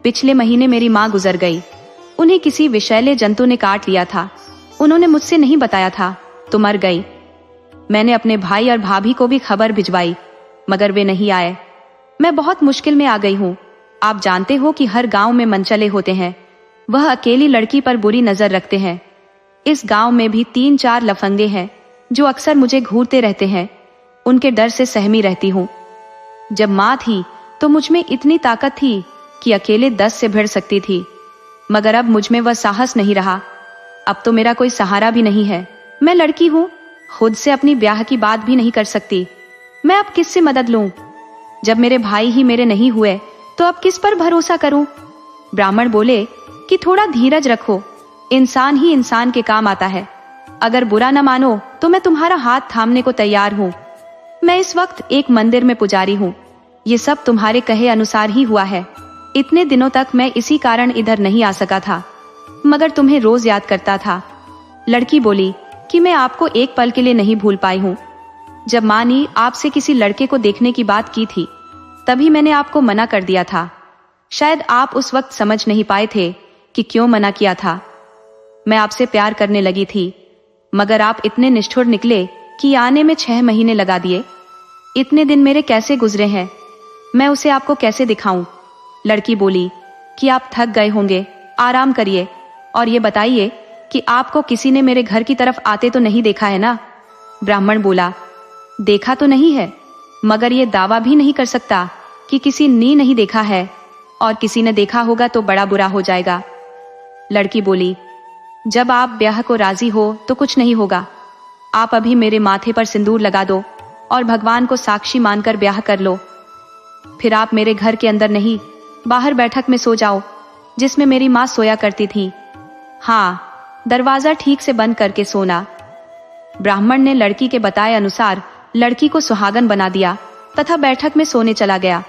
पिछले महीने मेरी माँ गुजर गई, उन्हें किसी विषैले जंतु ने काट लिया था। उन्होंने मुझसे नहीं बताया था तो मर गई। मैंने अपने भाई और भाभी को भी खबर भिजवाई, मगर वे नहीं आए। मैं बहुत मुश्किल में आ गई हूँ। आप जानते हो कि हर गांव में मनचले होते हैं। वह अकेली लड़की पर बुरी नजर रखते हैं। इस गांव में भी 3-4 लफंगे हैं जो अक्सर मुझे घूरते रहते हैं। उनके डर से सहमी रहती हूँ। जब माँ थी तो मुझ में इतनी ताकत थी कि अकेले 10 से भिड़ सकती थी, मगर अब मुझ में वह साहस नहीं रहा। अब तो मेरा कोई सहारा भी नहीं है। मैं लड़की हूँ, खुद से अपनी ब्याह की बात भी नहीं कर सकती। मैं अब किससे मदद लूं? जब मेरे भाई ही मेरे नहीं हुए तो अब किस पर भरोसा करूं? ब्राह्मण बोले कि थोड़ा धीरज रखो, इंसान ही इंसान के काम आता है। अगर बुरा न मानो तो मैं तुम्हारा हाथ थामने को तैयार हूँ। मैं इस वक्त एक मंदिर में पुजारी हूँ। ये सब तुम्हारे कहे अनुसार ही हुआ है। इतने दिनों तक मैं इसी कारण इधर नहीं आ सका था, मगर तुम्हें रोज याद करता था। लड़की बोली कि मैं आपको एक पल के लिए नहीं भूल पाई हूँ। जब माँ ने आपसे किसी लड़के को देखने की बात की थी, तभी मैंने आपको मना कर दिया था। शायद आप उस वक्त समझ नहीं पाए थे कि क्यों मना किया था। मैं आपसे प्यार करने लगी थी, मगर आप इतने निष्ठुर निकले कि आने में 6 महीने लगा दिए। इतने दिन मेरे कैसे गुजरे हैं, मैं उसे आपको कैसे दिखाऊं? लड़की बोली कि आप थक गए होंगे, आराम करिए और ये बताइए कि आपको किसी ने मेरे घर की तरफ आते तो नहीं देखा है ना? ब्राह्मण बोला, देखा तो नहीं है, मगर ये दावा भी नहीं कर सकता कि किसी ने नहीं देखा है, और किसी ने देखा होगा तो बड़ा बुरा हो जाएगा। लड़की बोली, जब आप ब्याह को राजी हो तो कुछ नहीं होगा। आप अभी मेरे माथे पर सिंदूर लगा दो और भगवान को साक्षी मानकर ब्याह कर लो। फिर आप मेरे घर के अंदर नहीं, बाहर बैठक में सो जाओ, जिसमें मेरी माँ सोया करती थी। हाँ, दरवाजा ठीक से बंद करके सोना। ब्राह्मण ने लड़की के बताए अनुसार लड़की को सुहागन बना दिया तथा बैठक में सोने चला गया।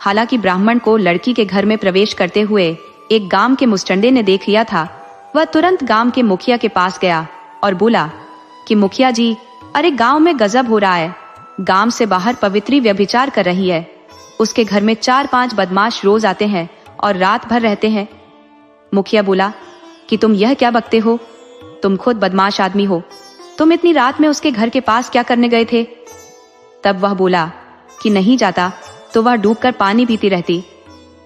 हालांकि ब्राह्मण को लड़की के घर में प्रवेश करते हुए एक गांव के मुस्टंडे ने देख लिया था। वह तुरंत गांव के मुखिया के पास गया और बोला कि मुखिया जी, अरे गांव में गजब हो रहा है। गांव से बाहर पवित्री व्यभिचार कर रही है। उसके घर में 4-5 बदमाश रोज आते हैं और रात भर रहते हैं। मुखिया बोला कि तुम यह क्या बकते हो? तुम खुद बदमाश आदमी हो। तुम इतनी रात में उसके घर के पास क्या करने गए थे? तब वह बोला कि नहीं जाता तो वह डूबकर पानी पीती रहती,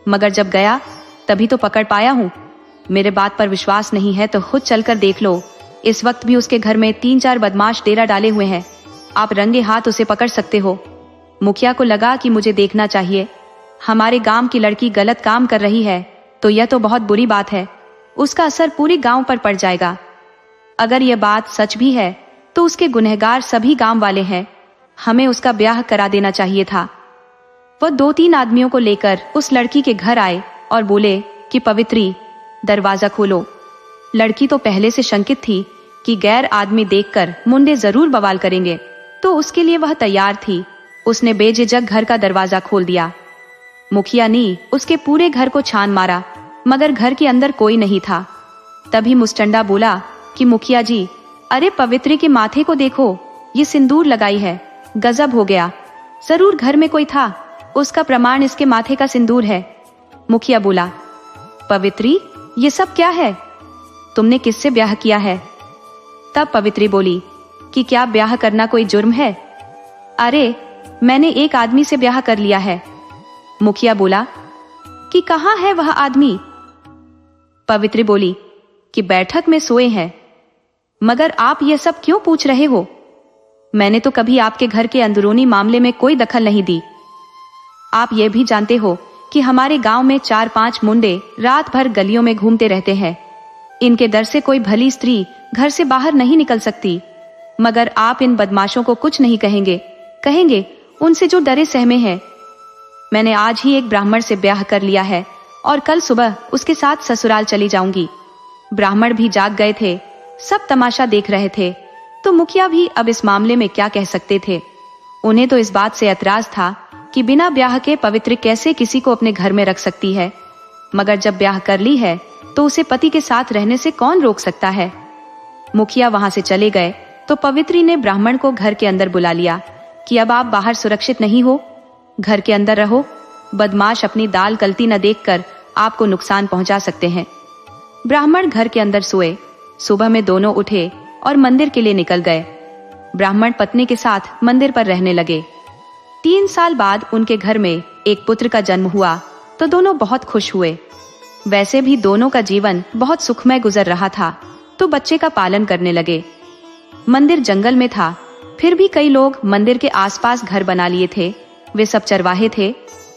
मगर जब गया तभी तो पकड़ पाया हूँ। मेरे बात पर विश्वास नहीं है तो खुद चलकर देख लो। इस वक्त भी उसके घर में 3-4 बदमाश डेरा डाले हुए हैं। आप रंगे हाथ उसे पकड़ सकते हो। मुखिया को लगा कि मुझे देखना चाहिए। हमारे गांव की लड़की गलत काम कर रही है तो यह तो बहुत बुरी बात है। उसका असर पूरे गांव पर पड़ जाएगा। अगर यह बात सच भी है तो उसके गुनहगार सभी गांव वाले हैं। हमें उसका ब्याह करा देना चाहिए था। वह 2-3 आदमियों को लेकर उस लड़की के घर आए और बोले कि पवित्री, दरवाजा खोलो। लड़की तो पहले से शंकित थी कि गैर आदमी देखकर मुंडे जरूर बवाल करेंगे, तो उसके लिए वह तैयार थी। उसने बेझिझक घर का दरवाजा खोल दिया। मुखिया ने उसके पूरे घर को छान मारा, मगर घर के अंदर कोई नहीं था। तभी मुस्टंडा बोला कि मुखिया जी, अरे पवित्री के माथे को देखो, ये सिंदूर लगाई है, गजब हो गया। जरूर घर में कोई था, उसका प्रमाण इसके माथे का सिंदूर है। मुखिया बोला, पवित्री, ये सब क्या है? तुमने किससे ब्याह किया है? तब पवित्री बोली कि क्या ब्याह करना कोई जुर्म है? अरे, मैंने एक आदमी से ब्याह कर लिया है। मुखिया बोला कि कहाँ है वह आदमी? पवित्री बोली कि बैठक में सोए हैं। मगर आप ये सब क्यों पूछ रहे हो? मैंने तो कभी आपके घर के अंदरूनी मामले में कोई दखल नहीं दी। आप ये भी जानते हो कि हमारे गांव में 4-5 मुंडे रात भर गलियों में घूमते रहते हैं। इनके डर से कोई भली स्त्री घर से बाहर नहीं निकल सकती। मगर आप इन बदमाशों को कुछ नहीं कहेंगे उनसे जो डरे सहमे हैं। मैंने आज ही एक ब्राह्मण से ब्याह कर लिया है और कल सुबह उसके साथ ससुराल चली जाऊंगी। ब्राह्मण भी जाग गए थे, सब तमाशा देख रहे थे, तो मुखिया भी अब इस मामले में क्या कह सकते थे। उन्हें तो इस बात से ऐतराज था कि बिना ब्याह के पवित्र कैसे किसी को अपने घर में रख सकती है। मगर जब ब्याह कर ली है तो उसे पति के साथ रहने से कौन रोक सकता है। मुखिया वहां से चले गए तो पवित्री ने ब्राह्मण को घर के अंदर बुला लिया कि अब आप बाहर सुरक्षित नहीं हो, घर के अंदर रहो। बदमाश अपनी दाल गलती न देखकर आपको नुकसान पहुंचा सकते हैं। ब्राह्मण घर के अंदर सोए। सुबह में दोनों उठे और मंदिर के लिए निकल गए। ब्राह्मण पत्नी के साथ मंदिर पर रहने लगे। 3 साल बाद उनके घर में एक पुत्र का जन्म हुआ तो दोनों बहुत खुश हुए। वैसे भी दोनों का जीवन बहुत सुखमय गुजर रहा था, तो बच्चे का पालन करने लगे। मंदिर जंगल में था, फिर भी कई लोग मंदिर के आसपास घर बना लिए थे। वे सब चरवाहे थे।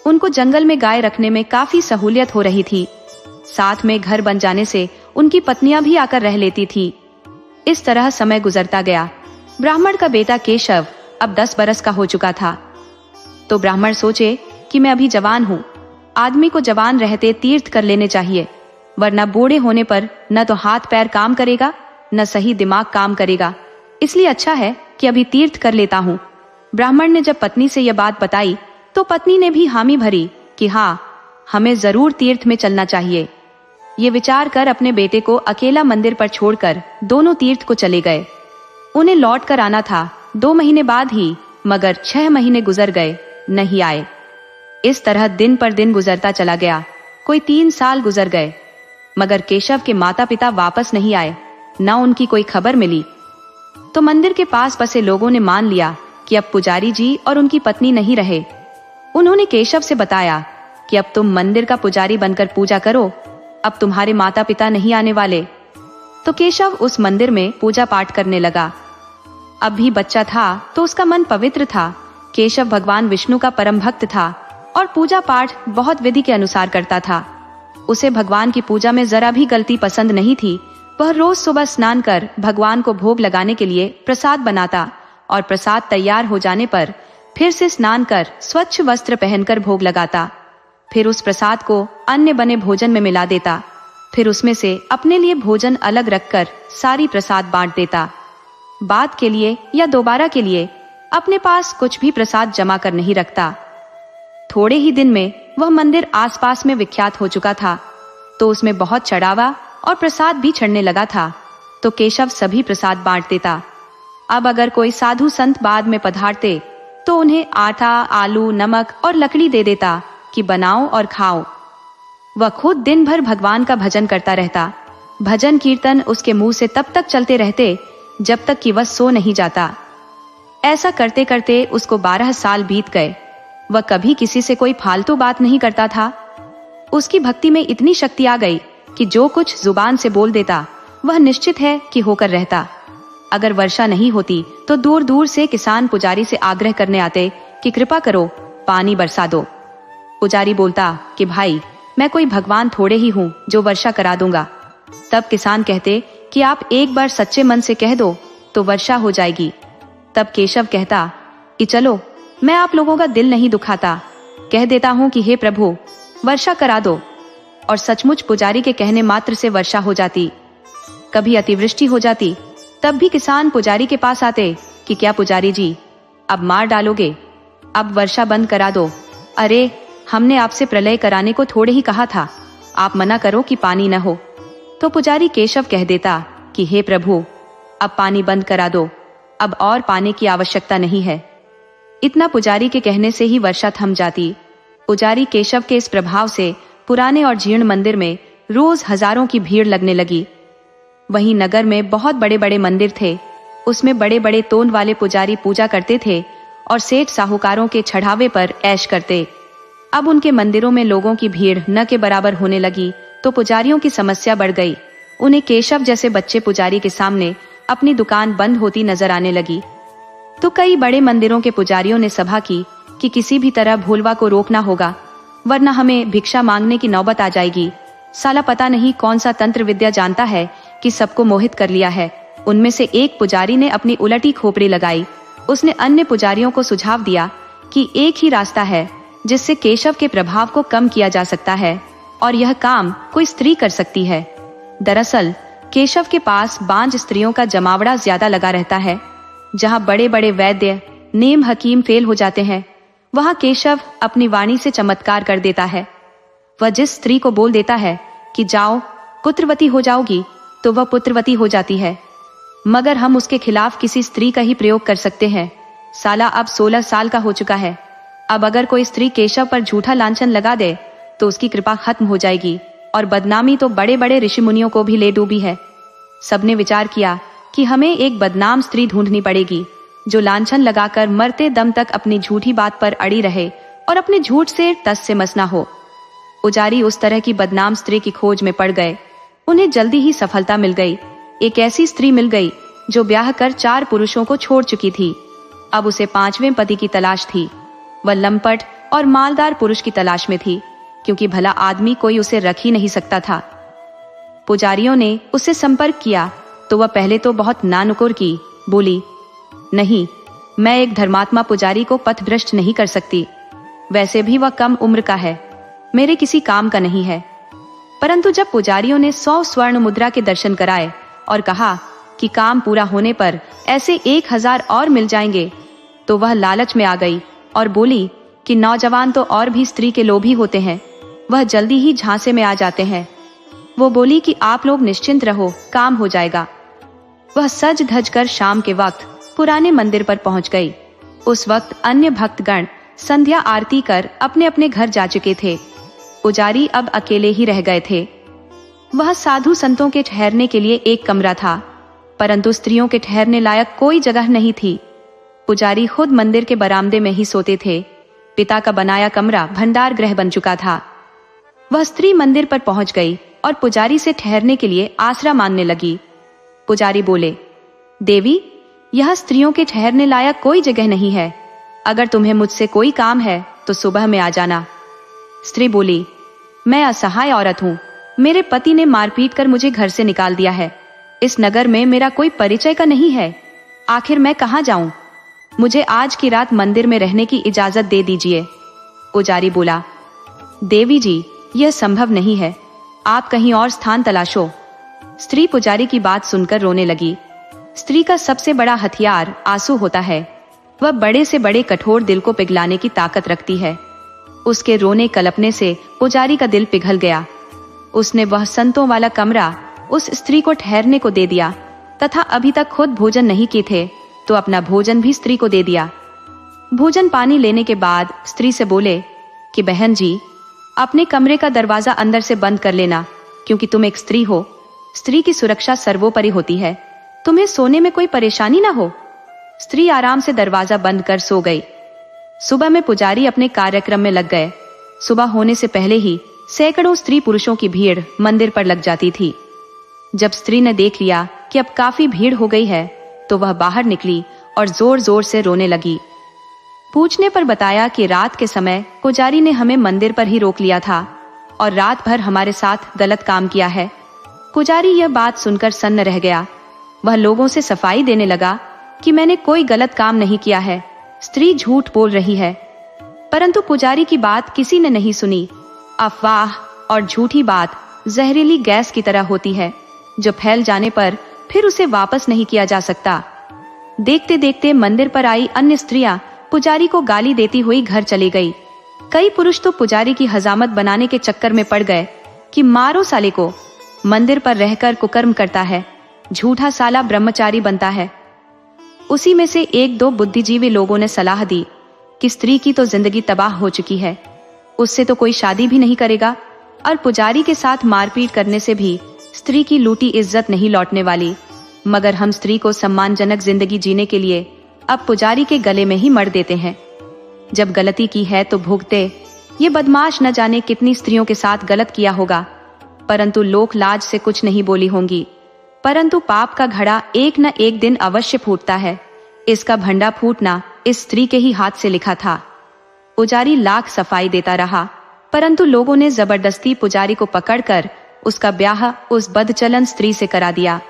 उनको जंगल में गाय रखने में काफी सहूलियत हो रही थी। साथ में घर बन जाने से उनकी पत्नियां भी आकर रह लेती थी। इस तरह समय गुजरता गया। ब्राह्मण का बेटा केशव अब 10 बरस का हो चुका था। तो ब्राह्मण सोचे कि मैं अभी जवान हूँ, आदमी को जवान रहते तीर्थ कर लेने चाहिए, वरना बूढ़े होने पर न तो हाथ पैर काम करेगा न सही दिमाग काम करेगा। इसलिए अच्छा है कि अभी तीर्थ कर लेता हूँ। ब्राह्मण ने जब पत्नी से यह बात बताई तो पत्नी ने भी हामी भरी कि हाँ, हमें जरूर तीर्थ में चलना चाहिए। ये विचार कर अपने बेटे को अकेला मंदिर पर छोड़कर दोनों तीर्थ को चले गए। उन्हें लौट कर आना था 2 महीने बाद ही, मगर 6 महीने गुजर गए, नहीं आए। इस तरह दिन पर दिन गुजरता चला गया। कोई 3 साल गुजर गए, मगर केशव के माता पिता वापस नहीं आए, न उनकी कोई खबर मिली। तो मंदिर के पास बसे लोगों ने मान लिया कि अब पुजारी जी और उनकी पत्नी नहीं रहे। उन्होंने केशव से बताया कि अब तुम मंदिर का पुजारी बनकर पूजा करो, अब तुम्हारे माता पिता नहीं आने वाले। तो केशव उस मंदिर में पूजा पाठ करने लगा। अब भी बच्चा था तो उसका मन पवित्र था। केशव भगवान विष्णु का परम भक्त था और पूजा पाठ बहुत विधि के अनुसार करता था। उसे भगवान की पूजा में जरा भी गलती पसंद नहीं थी। वह रोज सुबह स्नान कर भगवान को भोग लगाने के लिए प्रसाद बनाता और प्रसाद तैयार हो जाने पर फिर से स्नान कर स्वच्छ वस्त्र पहनकर भोग लगाता। फिर उस प्रसाद को अन्य बने भोजन में मिला देता। फिर उसमें से अपने लिए भोजन अलग रखकर सारी प्रसाद बांट देता। बाद के लिए या दोबारा के लिए अपने पास कुछ भी प्रसाद जमा कर नहीं रखता। थोड़े ही दिन में वह मंदिर आसपास में विख्यात हो चुका था, तो उसमें बहुत चढ़ावा और प्रसाद भी चढ़ने लगा था। तो केशव सभी प्रसाद बांट देता। अब अगर कोई साधु संत बाद में पधारते तो उन्हें आटा, आलू, नमक और लकड़ी दे देता कि बनाओ और खाओ। वह खुद दिन भर भगवान का भजन करता रहता। भजन कीर्तन उसके मुंह से तब तक चलते रहते जब तक कि वह सो नहीं जाता। ऐसा करते करते उसको 12 साल बीत गए। वह कभी किसी से कोई फालतू बात नहीं करता था। उसकी भक्ति में इतनी शक्ति आ गई कि जो कुछ जुबान से बोल देता वह निश्चित है कि होकर रहता। अगर वर्षा नहीं होती तो दूर दूर से किसान पुजारी से आग्रह करने आते कि कृपा करो, पानी बरसा दो। पुजारी बोलता कि भाई, मैं कोई भगवान थोड़े ही हूँ जो वर्षा करा दूंगा। तब किसान कहते कि आप एक बार सच्चे मन से कह दो तो वर्षा हो जाएगी। तब केशव कहता कि चलो, मैं आप लोगों का दिल नहीं दुखाता, कह देता हूँ कि हे प्रभु, वर्षा करा दो। और सचमुच पुजारी के कहने मात्र से वर्षा हो जाती। कभी अतिवृष्टि हो जाती, तब भी किसान पुजारी के पास आते कि क्या पुजारी जी, अब मार डालोगे, अब वर्षा बंद करा दो। अरे, हमने आपसे प्रलय कराने को थोड़े ही कहा था, आप मना करो कि पानी न हो। तो पुजारी केशव कह देता कि हे प्रभु, अब पानी बंद करा दो, अब और पानी की आवश्यकता नहीं है। इतना पुजारी के कहने से ही वर्षा थम जाती। पुजारी केशव के इस प्रभाव से पुराने और जीर्ण मंदिर में रोज हजारों की भीड़ लगने लगी। वहीं नगर में बहुत बड़े बड़े मंदिर थे, उसमें बड़े बड़े तोंद वाले पुजारी पूजा करते थे और सेठ साहूकारों के चढ़ावे पर ऐश करते। अब उनके मंदिरों में लोगों की भीड़ न के बराबर होने लगी तो पुजारियों की समस्या बढ़ गई। उन्हें केशव जैसे बच्चे पुजारी के सामने अपनी दुकान बंद होती नजर आने लगी। तो कई बड़े मंदिरों के पुजारियों ने सभा की कि किसी भी तरह भोलवा को रोकना होगा, वरना हमें भिक्षा मांगने की नौबत आ जाएगी। साला पता नहीं कौन सा तंत्र विद्या जानता है कि सबको मोहित कर लिया है। उनमें से एक पुजारी ने अपनी उलटी खोपड़ी लगाई। उसने अन्य पुजारियों को सुझाव दिया कि एक ही रास्ता है जिससे केशव के प्रभाव को कम किया जा सकता है, और यह काम कोई स्त्री कर सकती है। दरअसल केशव के पास बांझ स्त्रियों का जमावड़ा ज्यादा लगा रहता है। जहाँ बड़े बड़े वैद्य नेम हकीम फेल हो जाते हैं, वहाँ केशव अपनी वाणी से चमत्कार कर देता है। वह जिस स्त्री को बोल देता है कि जाओ पुत्रवती हो जाओगी, तो वह पुत्रवती हो जाती है। मगर हम उसके खिलाफ किसी स्त्री का ही प्रयोग कर सकते हैं। साला अब 16 साल का हो चुका है। अब अगर कोई स्त्री केशव पर झूठा लांछन लगा दे तो उसकी कृपा खत्म हो जाएगी, और बदनामी तो बड़े बड़े ऋषि मुनियों को भी ले डूबी है। सबने विचार किया कि हमें एक बदनाम स्त्री ढूंढनी पड़ेगी जो लांछन लगाकर मरते दम तक अपनी झूठी बात पर अड़ी रहे और अपने झूठ से तस से मस ना हो। पुजारी उस तरह की बदनाम स्त्री की खोज में पड़ गए। उन्हें जल्दी ही सफलता मिल गई। एक ऐसी स्त्री मिल गई जो ब्याह कर 4 पुरुषों को छोड़ चुकी थी। अब उसे 5वें पति की तलाश थी। वह लंपट और मालदार पुरुष की तलाश में थी, क्योंकि भला आदमी कोई उसे रख ही नहीं सकता था। पुजारियों ने उससे संपर्क किया तो वह पहले तो बहुत नानुकुर की, बोली, नहीं, मैं एक धर्मात्मा पुजारी को पथभ्रष्ट नहीं कर सकती। वैसे भी वह कम उम्र का है, मेरे किसी काम का नहीं है। परंतु जब पुजारियों ने 100 स्वर्ण मुद्रा के दर्शन कराए और कहा कि काम पूरा होने पर ऐसे 1000 और मिल जाएंगे, तो वह लालच में आ गई और बोली कि नौजवान तो और भी स्त्री के लोभी होते हैं, वह जल्दी ही झांसे में आ जाते हैं। वो बोली कि आप लोग निश्चिंत रहो, काम हो जाएगा। वह सज धज कर शाम के वक्त पुराने मंदिर पर पहुंच गई। उस वक्त अन्य भक्तगण संध्या आरती कर अपने अपने घर जा चुके थे। पुजारी अब अकेले ही रह गए थे। वह साधु संतों के ठहरने के लिए एक कमरा था, परंतु स्त्रियों के ठहरने लायक कोई जगह नहीं थी। पुजारी खुद मंदिर के बरामदे में ही सोते थे। पिता का बनाया कमरा भंडार गृह बन चुका था। वह स्त्री मंदिर पर पहुंच गई और पुजारी से ठहरने के लिए आसरा मांगने लगी। पुजारी बोले, देवी, यह स्त्रियों के ठहरने लायक कोई जगह नहीं है। अगर तुम्हें मुझसे कोई काम है तो सुबह में आ जाना। स्त्री बोली, मैं असहाय औरत हूँ, मेरे पति ने मारपीट कर मुझे घर से निकाल दिया है। इस नगर में मेरा कोई परिचय का नहीं है, आखिर मैं कहाँ जाऊं? मुझे आज की रात मंदिर में रहने की इजाजत दे दीजिए। पुजारी बोला, देवी जी, यह संभव नहीं है, आप कहीं और स्थान तलाशो। स्त्री पुजारी की बात सुनकर रोने लगी। स्त्री का सबसे बड़ा हथियार आंसू होता है। वह बड़े से बड़े कठोर दिल को पिघलाने की ताकत रखती है। उसके रोने कलपने से पुजारी का दिल पिघल गया। उसने वह संतों वाला कमरा उस स्त्री को ठहरने को दे दिया तथा अभी तक खुद भोजन नहीं किए थे तो अपना भोजन भी स्त्री को दे दिया। भोजन पानी लेने के बाद स्त्री से बोले कि बहन जी, अपने कमरे का दरवाजा अंदर से बंद कर लेना, क्योंकि तुम एक स्त्री हो। स्त्री की सुरक्षा सर्वोपरि होती है, तुम्हें सोने में कोई परेशानी ना हो। स्त्री आराम से दरवाजा बंद कर सो गई। सुबह में पुजारी अपने कार्यक्रम में लग गए। सुबह होने से पहले ही सैकड़ों स्त्री पुरुषों की भीड़ मंदिर पर लग जाती थी। जब स्त्री ने देख लिया कि अब काफी भीड़ हो गई है तो वह बाहर निकली और जोर जोर से रोने लगी। पूछने पर बताया कि रात के समय पुजारी ने हमें मंदिर पर ही रोक लिया था और रात भर हमारे साथ गलत काम किया है। पुजारी यह बात सुनकर सन्न रह गया। वह लोगों से सफाई देने लगा कि मैंने कोई गलत काम नहीं किया है, स्त्री झूठ बोल रही है। परंतु पुजारी की बात किसी ने नहीं सुनी। अफवाह और झूठी बात जहरीली गैस की तरह होती है, जो फैल जाने पर फिर उसे वापस नहीं किया जा सकता। देखते देखते मंदिर पर आई अन्य स्त्रियां पुजारी को गाली देती हुई घर चली गई। कई पुरुष तो पुजारी की हजामत बनाने के चक्कर में पड़ गए कि मारो साले को, मंदिर पर रहकर कुकर्म करता है, झूठा साला ब्रह्मचारी बनता है। उसी में से एक दो बुद्धिजीवी लोगों ने सलाह दी कि स्त्री की तो जिंदगी तबाह हो चुकी है, उससे तो कोई शादी भी नहीं करेगा, और पुजारी के साथ मारपीट करने से भी स्त्री की लूटी इज्जत नहीं लौटने वाली। मगर हम स्त्री को सम्मानजनक जिंदगी जीने के लिए अब पुजारी के गले में ही मर देते हैं। जब गलती की है तो भुगते। ये बदमाश न जाने कितनी स्त्रियों के साथ गलत किया होगा, परंतु लोक लाज से कुछ नहीं बोली होंगी। परंतु पाप का घड़ा एक न एक दिन अवश्य फूटता है। इसका भंडा फूटना इस स्त्री के ही हाथ से लिखा था। पुजारी लाख सफाई देता रहा, परंतु लोगों ने जबरदस्ती पुजारी को पकड़कर उसका ब्याह उस बदचलन स्त्री से करा दिया।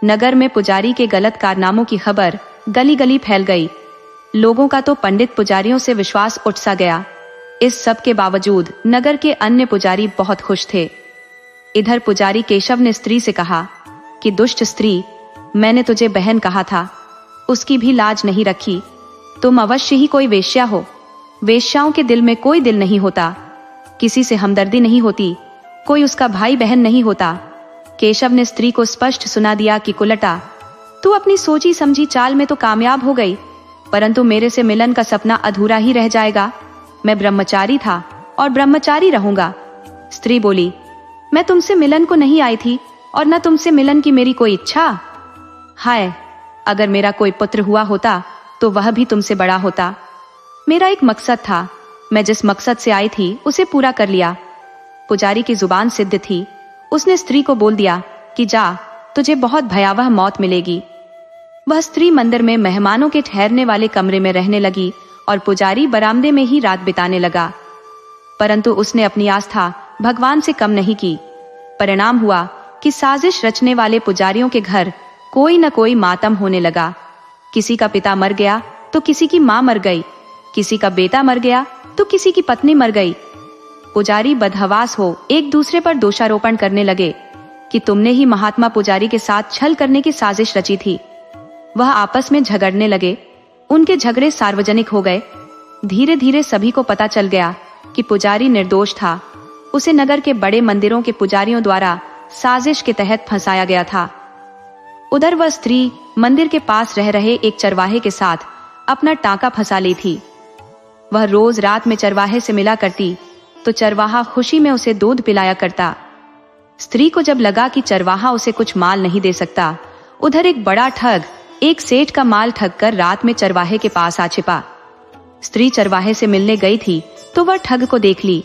नगर में पुजारी के गलत कारनामों की खबर गली गली फैल गई। लोगों का तो पंडित पुजारियों से विश्वास उठ सा गया। इस सब के बावजूद नगर के अन्य पुजारी बहुत खुश थे। इधर पुजारी केशव ने स्त्री से कहा कि दुष्ट स्त्री, मैंने तुझे बहन कहा था, उसकी भी लाज नहीं रखी। तुम अवश्य ही कोई वेश्या हो। वेश्याओं के दिल में कोई दिल नहीं होता, किसी से हमदर्दी नहीं होती, कोई उसका भाई बहन नहीं होता। केशव ने स्त्री को स्पष्ट सुना दिया कि कुलटा, तू अपनी सोची समझी चाल में तो कामयाब हो गई, परंतु मेरे से मिलन का सपना अधूरा ही रह जाएगा। मैं ब्रह्मचारी था और ब्रह्मचारी रहूंगा। स्त्री बोली, मैं तुमसे मिलन को नहीं आई थी और न तुमसे मिलन की मेरी कोई इच्छा। हाय, अगर मेरा कोई पुत्र हुआ होता तो वह भी तुमसे बड़ा होता। मेरा एक मकसद था, मैं जिस मकसद से आई थी उसे पूरा कर लिया। पुजारी की जुबान सिद्ध थी। उसने स्त्री को बोल दिया कि जा, तुझे बहुत भयावह मौत मिलेगी। वह स्त्री मंदिर में मेहमानों के ठहरने वाले कमरे में रहने लगी और पुजारी बरामदे में ही रात बिताने लगा। परंतु उसने अपनी आस्था भगवान से कम नहीं की। परिणाम हुआ कि साजिश रचने वाले पुजारियों के घर कोई न कोई मातम होने लगा। किसी का पिता मर गया तो किसी की मां मर गई, किसी का बेटा मर गया तो किसी की पत्नी मर गई। पुजारी बदहवास हो एक दूसरे पर दोषारोपण करने लगे कि तुमने ही महात्मा पुजारी के साथ छल करने की साजिश रची थी। वह आपस में झगड़ने लगे। उनके झगड़े सार्वजनिक हो गए। धीरे धीरे सभी को पता चल गया कि पुजारी निर्दोष था। उसे नगर के बड़े मंदिरों के पुजारियों द्वारा साजिश के तहत फंसाया गया था। उधर वह स्त्री मंदिर के पास रह रहे एक चरवाहे के साथ अपना टांका फंसा ली थी। वह रोज रात में चरवाहे से मिला करती तो चरवाहा खुशी में उसे दूध पिलाया करता। स्त्री को जब लगा कि चरवाहा उसे कुछ माल नहीं दे सकता, उधर एक बड़ा ठग एक सेठ का माल ठग कर रात में चरवाहे के पास आ छिपा। स्त्री चरवाहे से मिलने गई थी तो वह ठग को देख ली।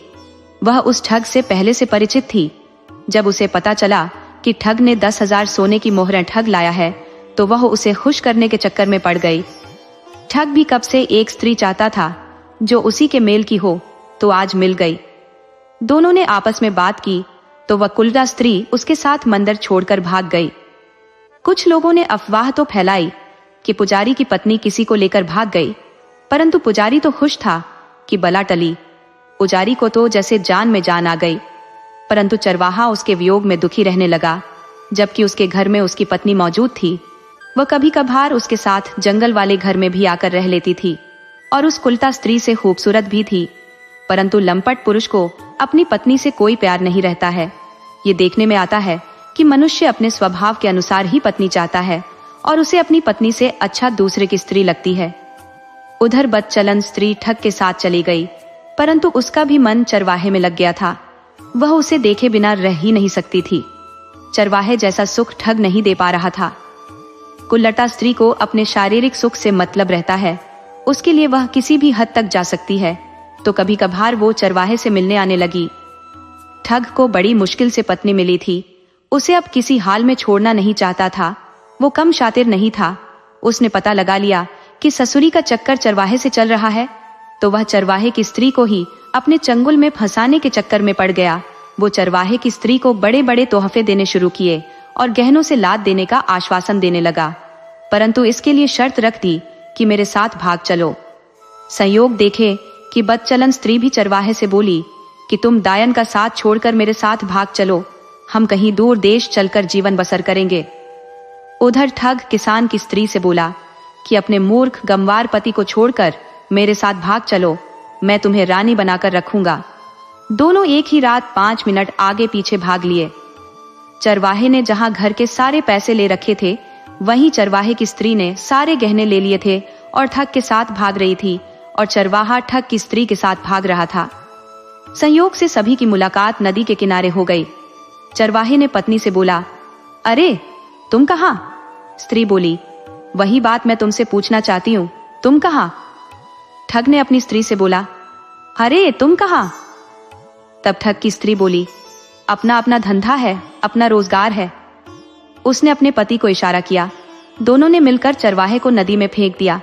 वह उस ठग से पहले से परिचित थी। जब उसे पता चला कि ठग ने 10,000 सोने की मोहरें ठग लाया है तो वह उसे खुश करने के चक्कर में पड़ गई। ठग भी कब से एक स्त्री चाहता था जो उसी के मेल की हो, तो आज मिल गई। दोनों ने आपस में बात की तो वह कुलटा स्त्री उसके साथ मंदिर छोड़कर भाग गई। कुछ लोगों ने अफवाह तो फैलाई कि पुजारी की पत्नी किसी को लेकर भाग गई, परंतु पुजारी तो खुश था कि बला टली। पुजारी को तो जैसे जान में जान आ गई, परंतु चरवाहा उसके वियोग में दुखी रहने लगा। जबकि उसके घर में उसकी पत्नी मौजूद थी। वह कभी कभार उसके साथ जंगल वाले घर में भी आकर रह लेती थी और उस कुलटा स्त्री से खूबसूरत भी थी। परंतु लंपट पुरुष को अपनी पत्नी से कोई प्यार नहीं रहता है। ये देखने में आता है कि मनुष्य अपने स्वभाव के अनुसार ही पत्नी चाहता है और उसे अपनी पत्नी से अच्छा दूसरे की स्त्री लगती है। उधर बदचलन स्त्री ठग के साथ चली गई, परंतु उसका भी मन चरवाहे में लग गया था। वह उसे देखे बिना रह ही नहीं सकती थी। चरवाहे जैसा सुख ठग नहीं दे पा रहा था। कुलटा स्त्री को अपने शारीरिक सुख से मतलब रहता है, उसके लिए वह किसी भी हद तक जा सकती है। तो कभी कभार वो चरवाहे से मिलने आने लगी। ठग को बड़ी मुश्किल से पत्नी मिली थी। उसे अब किसी हाल में छोड़ना नहीं चाहता था। वो कम शातिर नहीं था। उसने पता लगा लिया कि ससुरी का चक्कर चरवाहे से चल रहा है, तो वह चरवाहे की स्त्री को ही अपने चंगुल में फंसाने के चक्कर में पड़ गया। वो चरवाहे की स्त्री को बड़े बड़े तोहफे देने शुरू किए और गहनों से लाद देने का आश्वासन देने लगा, परंतु इसके लिए शर्त रख दी कि मेरे साथ भाग चलो। संयोग देखे कि बदचलन स्त्री भी चरवाहे से बोली कि तुम दायन का साथ छोड़कर मेरे साथ भाग चलो, हम कहीं दूर देश चलकर जीवन बसर करेंगे। उधर ठग किसान की स्त्री से बोला कि अपने मूर्ख गमवार पति को छोड़कर मेरे साथ भाग चलो, मैं तुम्हें रानी बनाकर रखूंगा। दोनों एक ही रात 5 मिनट आगे पीछे भाग लिए। चरवाहे ने जहां घर के सारे पैसे ले रखे थे, वहीं चरवाहे की स्त्री ने सारे गहने ले लिए थे और ठग के साथ भाग रही थी और चरवाहा ठग की स्त्री के साथ भाग रहा था। संयोग से सभी की मुलाकात नदी के किनारे हो गई। चरवाहे ने पत्नी से बोला, अरे तुम कहां? स्त्री बोली, वही बात मैं तुमसे पूछना चाहती हूं, तुम कहां? ठग ने अपनी स्त्री से बोला, अरे तुम कहां? तब ठग की स्त्री बोली, अपना अपना धंधा है, अपना रोजगार है। उसने अपने पति को इशारा किया। दोनों ने मिलकर चरवाहे को नदी में फेंक दिया।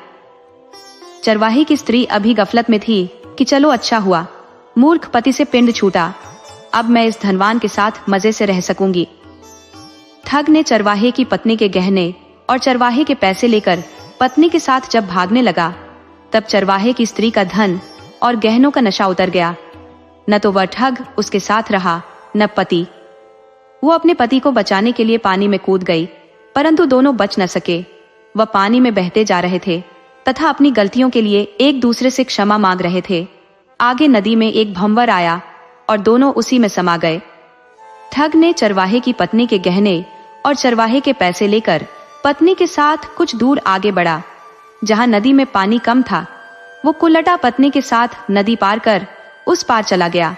चरवाहे की स्त्री अभी गफलत में थी कि चलो अच्छा हुआ, मूर्ख पति से पिंड छूटा, अब मैं इस धनवान के साथ मजे से रह सकूंगी। ठग ने चरवाहे की पत्नी के गहने और चरवाहे के पैसे लेकर पत्नी के साथ जब भागने लगा, तब चरवाहे की स्त्री का धन और गहनों का नशा उतर गया। न तो वह ठग उसके साथ रहा, न पति। वो अपने पति को बचाने के लिए पानी में कूद गई, परंतु दोनों बच न सके। वह पानी में बहते जा रहे थे तथा अपनी गलतियों के लिए एक दूसरे से क्षमा मांग रहे थे। आगे नदी में एक भंवर आया और दोनों उसी में समा गए। ठग ने चरवाहे की पत्नी के गहने और चरवाहे के पैसे लेकर पत्नी के साथ कुछ दूर आगे बढ़ा। जहां नदी में पानी कम था, वो कुल्लटा पत्नी के साथ नदी पार कर उस पार चला गया,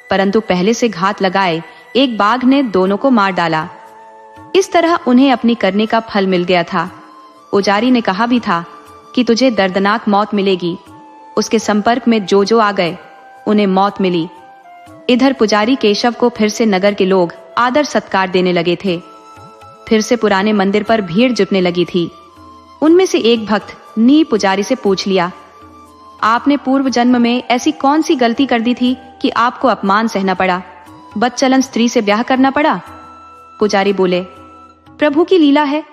परंतु पहले से घात लगाए एक बाघ ने दोनों को मार डाला। इस तरह उन्हें अपनी करने का फल मिल गया था। पुजारी ने कहा भी था कि तुझे दर्दनाक मौत मिलेगी। उसके संपर्क में जो जो आ गए, उन्हें मौत मिली। इधर पुजारी केशव को फिर से नगर के लोग आदर सत्कार देने लगे थे। फिर से पुराने मंदिर पर भीड़ जुटने लगी थी। उनमें से एक भक्त ने पुजारी से पूछ लिया, आपने पूर्व जन्म में ऐसी कौन सी गलती कर दी थी कि आपको अपमान सहना पड़ा, बदचलन स्त्री से ब्याह करना पड़ा? पुजारी बोले, प्रभु की लीला है,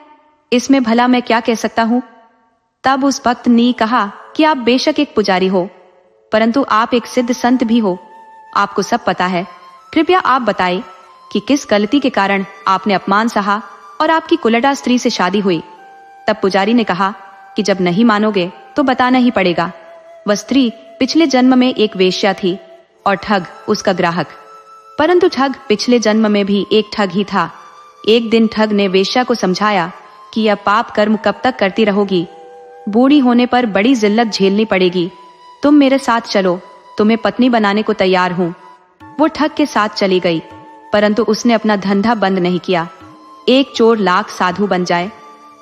इसमें भला मैं क्या कह सकता हूं। तब उस भक्त ने कहा कि आप बेशक एक पुजारी हो, परंतु आप एक सिद्ध संत भी हो, आपको सब पता है। कृपया आप बताएं कि किस गलती के कारण आपने अपमान सहा और आपकी कुलटा स्त्री से शादी हुई। तब पुजारी ने कहा कि जब नहीं मानोगे तो बताना ही पड़ेगा। वह स्त्री पिछले जन्म में एक वेश्या थी और ठग उसका ग्राहक, परंतु ठग पिछले जन्म में भी एक ठग ही था। एक दिन ठग ने वेश्या को समझाया कि यह पाप कर्म कब तक करती रहोगी, बूढ़ी होने पर बड़ी जिल्लत झेलनी पड़ेगी। तुम मेरे साथ चलो, तुम्हें पत्नी बनाने को तैयार हूं। वो ठग के साथ चली गई, परंतु उसने अपना धंधा बंद नहीं किया। एक चोर लाख साधु बन जाए,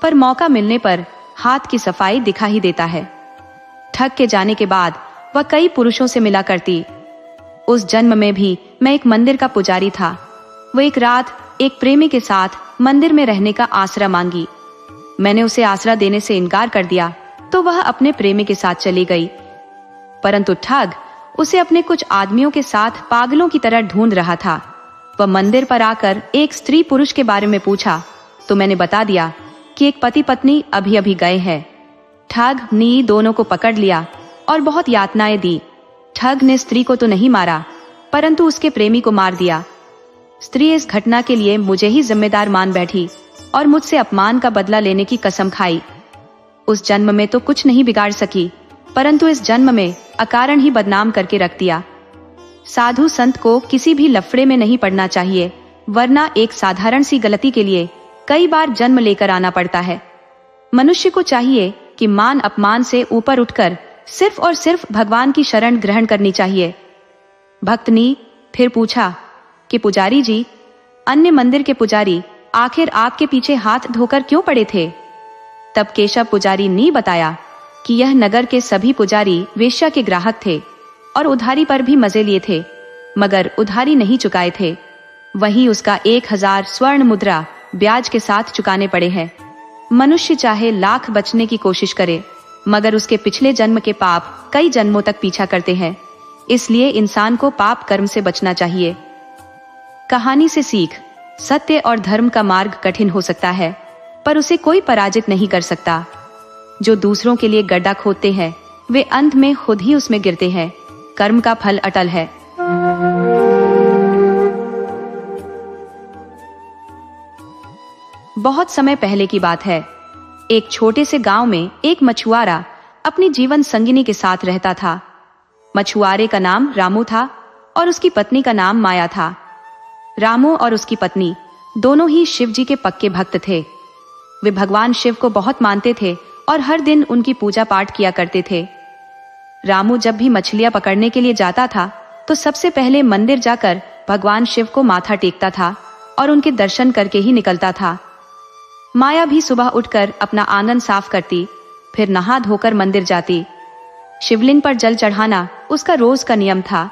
पर मौका मिलने पर हाथ की सफाई दिखा ही देता है। ठग के जाने के बाद वह कई पुरुषों से मिला करती। उस जन्म में भी मैं एक मंदिर का पुजारी था। वो एक रात एक प्रेमी के साथ मंदिर में रहने का आसरा मांगी। मैंने उसे आसरा देने से इनकार कर दिया तो वह अपने प्रेमी के साथ चली गई, परंतु ठग उसे अपने कुछ आदमियों के साथ पागलों की तरह ढूंढ रहा था। वह मंदिर पर आकर एक स्त्री पुरुष के बारे में पूछा तो मैंने बता दिया कि एक पति पत्नी अभी अभी गए हैं। ठग ने दोनों को पकड़ लिया और बहुत यातनाएं दी। ठग ने स्त्री को तो नहीं मारा, परंतु उसके प्रेमी को मार दिया। स्त्री इस घटना के लिए मुझे ही जिम्मेदार मान बैठी और मुझसे अपमान का बदला लेने की कसम खाई। उस जन्म में तो कुछ नहीं बिगाड़ सकी, परंतु इस जन्म में अकारण ही बदनाम करके रख दिया। साधु संत को किसी भी लफड़े में नहीं पड़ना चाहिए, वरना एक साधारण सी गलती के लिए कई बार जन्म लेकर आना पड़ता है। मनुष्य को चाहिए कि मान अपमान से ऊपर उठकर सिर्फ और सिर्फ भगवान की शरण ग्रहण करनी चाहिए। भक्त ने फिर पूछा कि पुजारी जी, अन्य मंदिर के पुजारी आखिर आपके पीछे हाथ धोकर क्यों पड़े थे? तब केशव पुजारी ने बताया कि यह नगर के सभी पुजारी वेश्या के ग्राहक थे और उधारी पर भी मजे लिए थे, मगर उधारी नहीं चुकाए थे। वहीं उसका 1000 स्वर्ण मुद्रा ब्याज के साथ चुकाने पड़े हैं। मनुष्य चाहे लाख बचने की कोशिश करे, मगर उसके पिछले जन्म के पाप कई जन्मों तक पीछा करते हैं। इसलिए इंसान को पाप कर्म से बचना चाहिए। कहानी से सीख, सत्य और धर्म का मार्ग कठिन हो सकता है, पर उसे कोई पराजित नहीं कर सकता। जो दूसरों के लिए गड्ढा खोदते हैं, वे अंत में खुद ही उसमें गिरते हैं। कर्म का फल अटल है। बहुत समय पहले की बात है। एक छोटे से गांव में एक मछुआरा अपनी जीवन संगिनी के साथ रहता था। मछुआरे का नाम रामू था और उसकी पत्नी का नाम माया था। रामू और उसकी पत्नी दोनों ही शिव जी के पक्के भक्त थे। वे भगवान शिव को बहुत मानते थे और हर दिन उनकी पूजा पाठ किया करते थे। रामू जब भी मछलियां पकड़ने के लिए जाता था तो सबसे पहले मंदिर जाकर भगवान शिव को माथा टेकता था और उनके दर्शन करके ही निकलता था। माया भी सुबह उठकर अपना आंगन साफ करती, फिर नहा धोकर मंदिर जाती। शिवलिंग पर जल चढ़ाना उसका रोज का नियम था।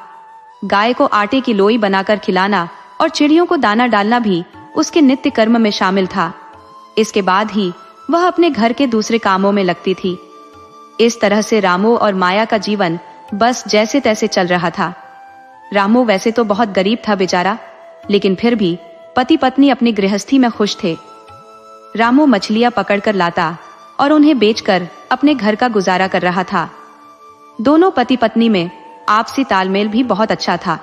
गाय को आटे की लोई बनाकर खिलाना और चिड़ियों को दाना डालना भी उसके नित्य कर्म में शामिल था। इसके बाद ही वह अपने घर के दूसरे कामों में लगती थी। इस तरह से रामू और माया का जीवन बस जैसे तैसे चल रहा था। रामू वैसे तो बहुत गरीब था बेचारा, लेकिन फिर भी पति पत्नी अपनी गृहस्थी में खुश थे। रामू मछलियां पकड़कर लाता और उन्हें बेचकर अपने घर का गुजारा कर रहा था। दोनों पति पत्नी में आपसी तालमेल भी बहुत अच्छा था।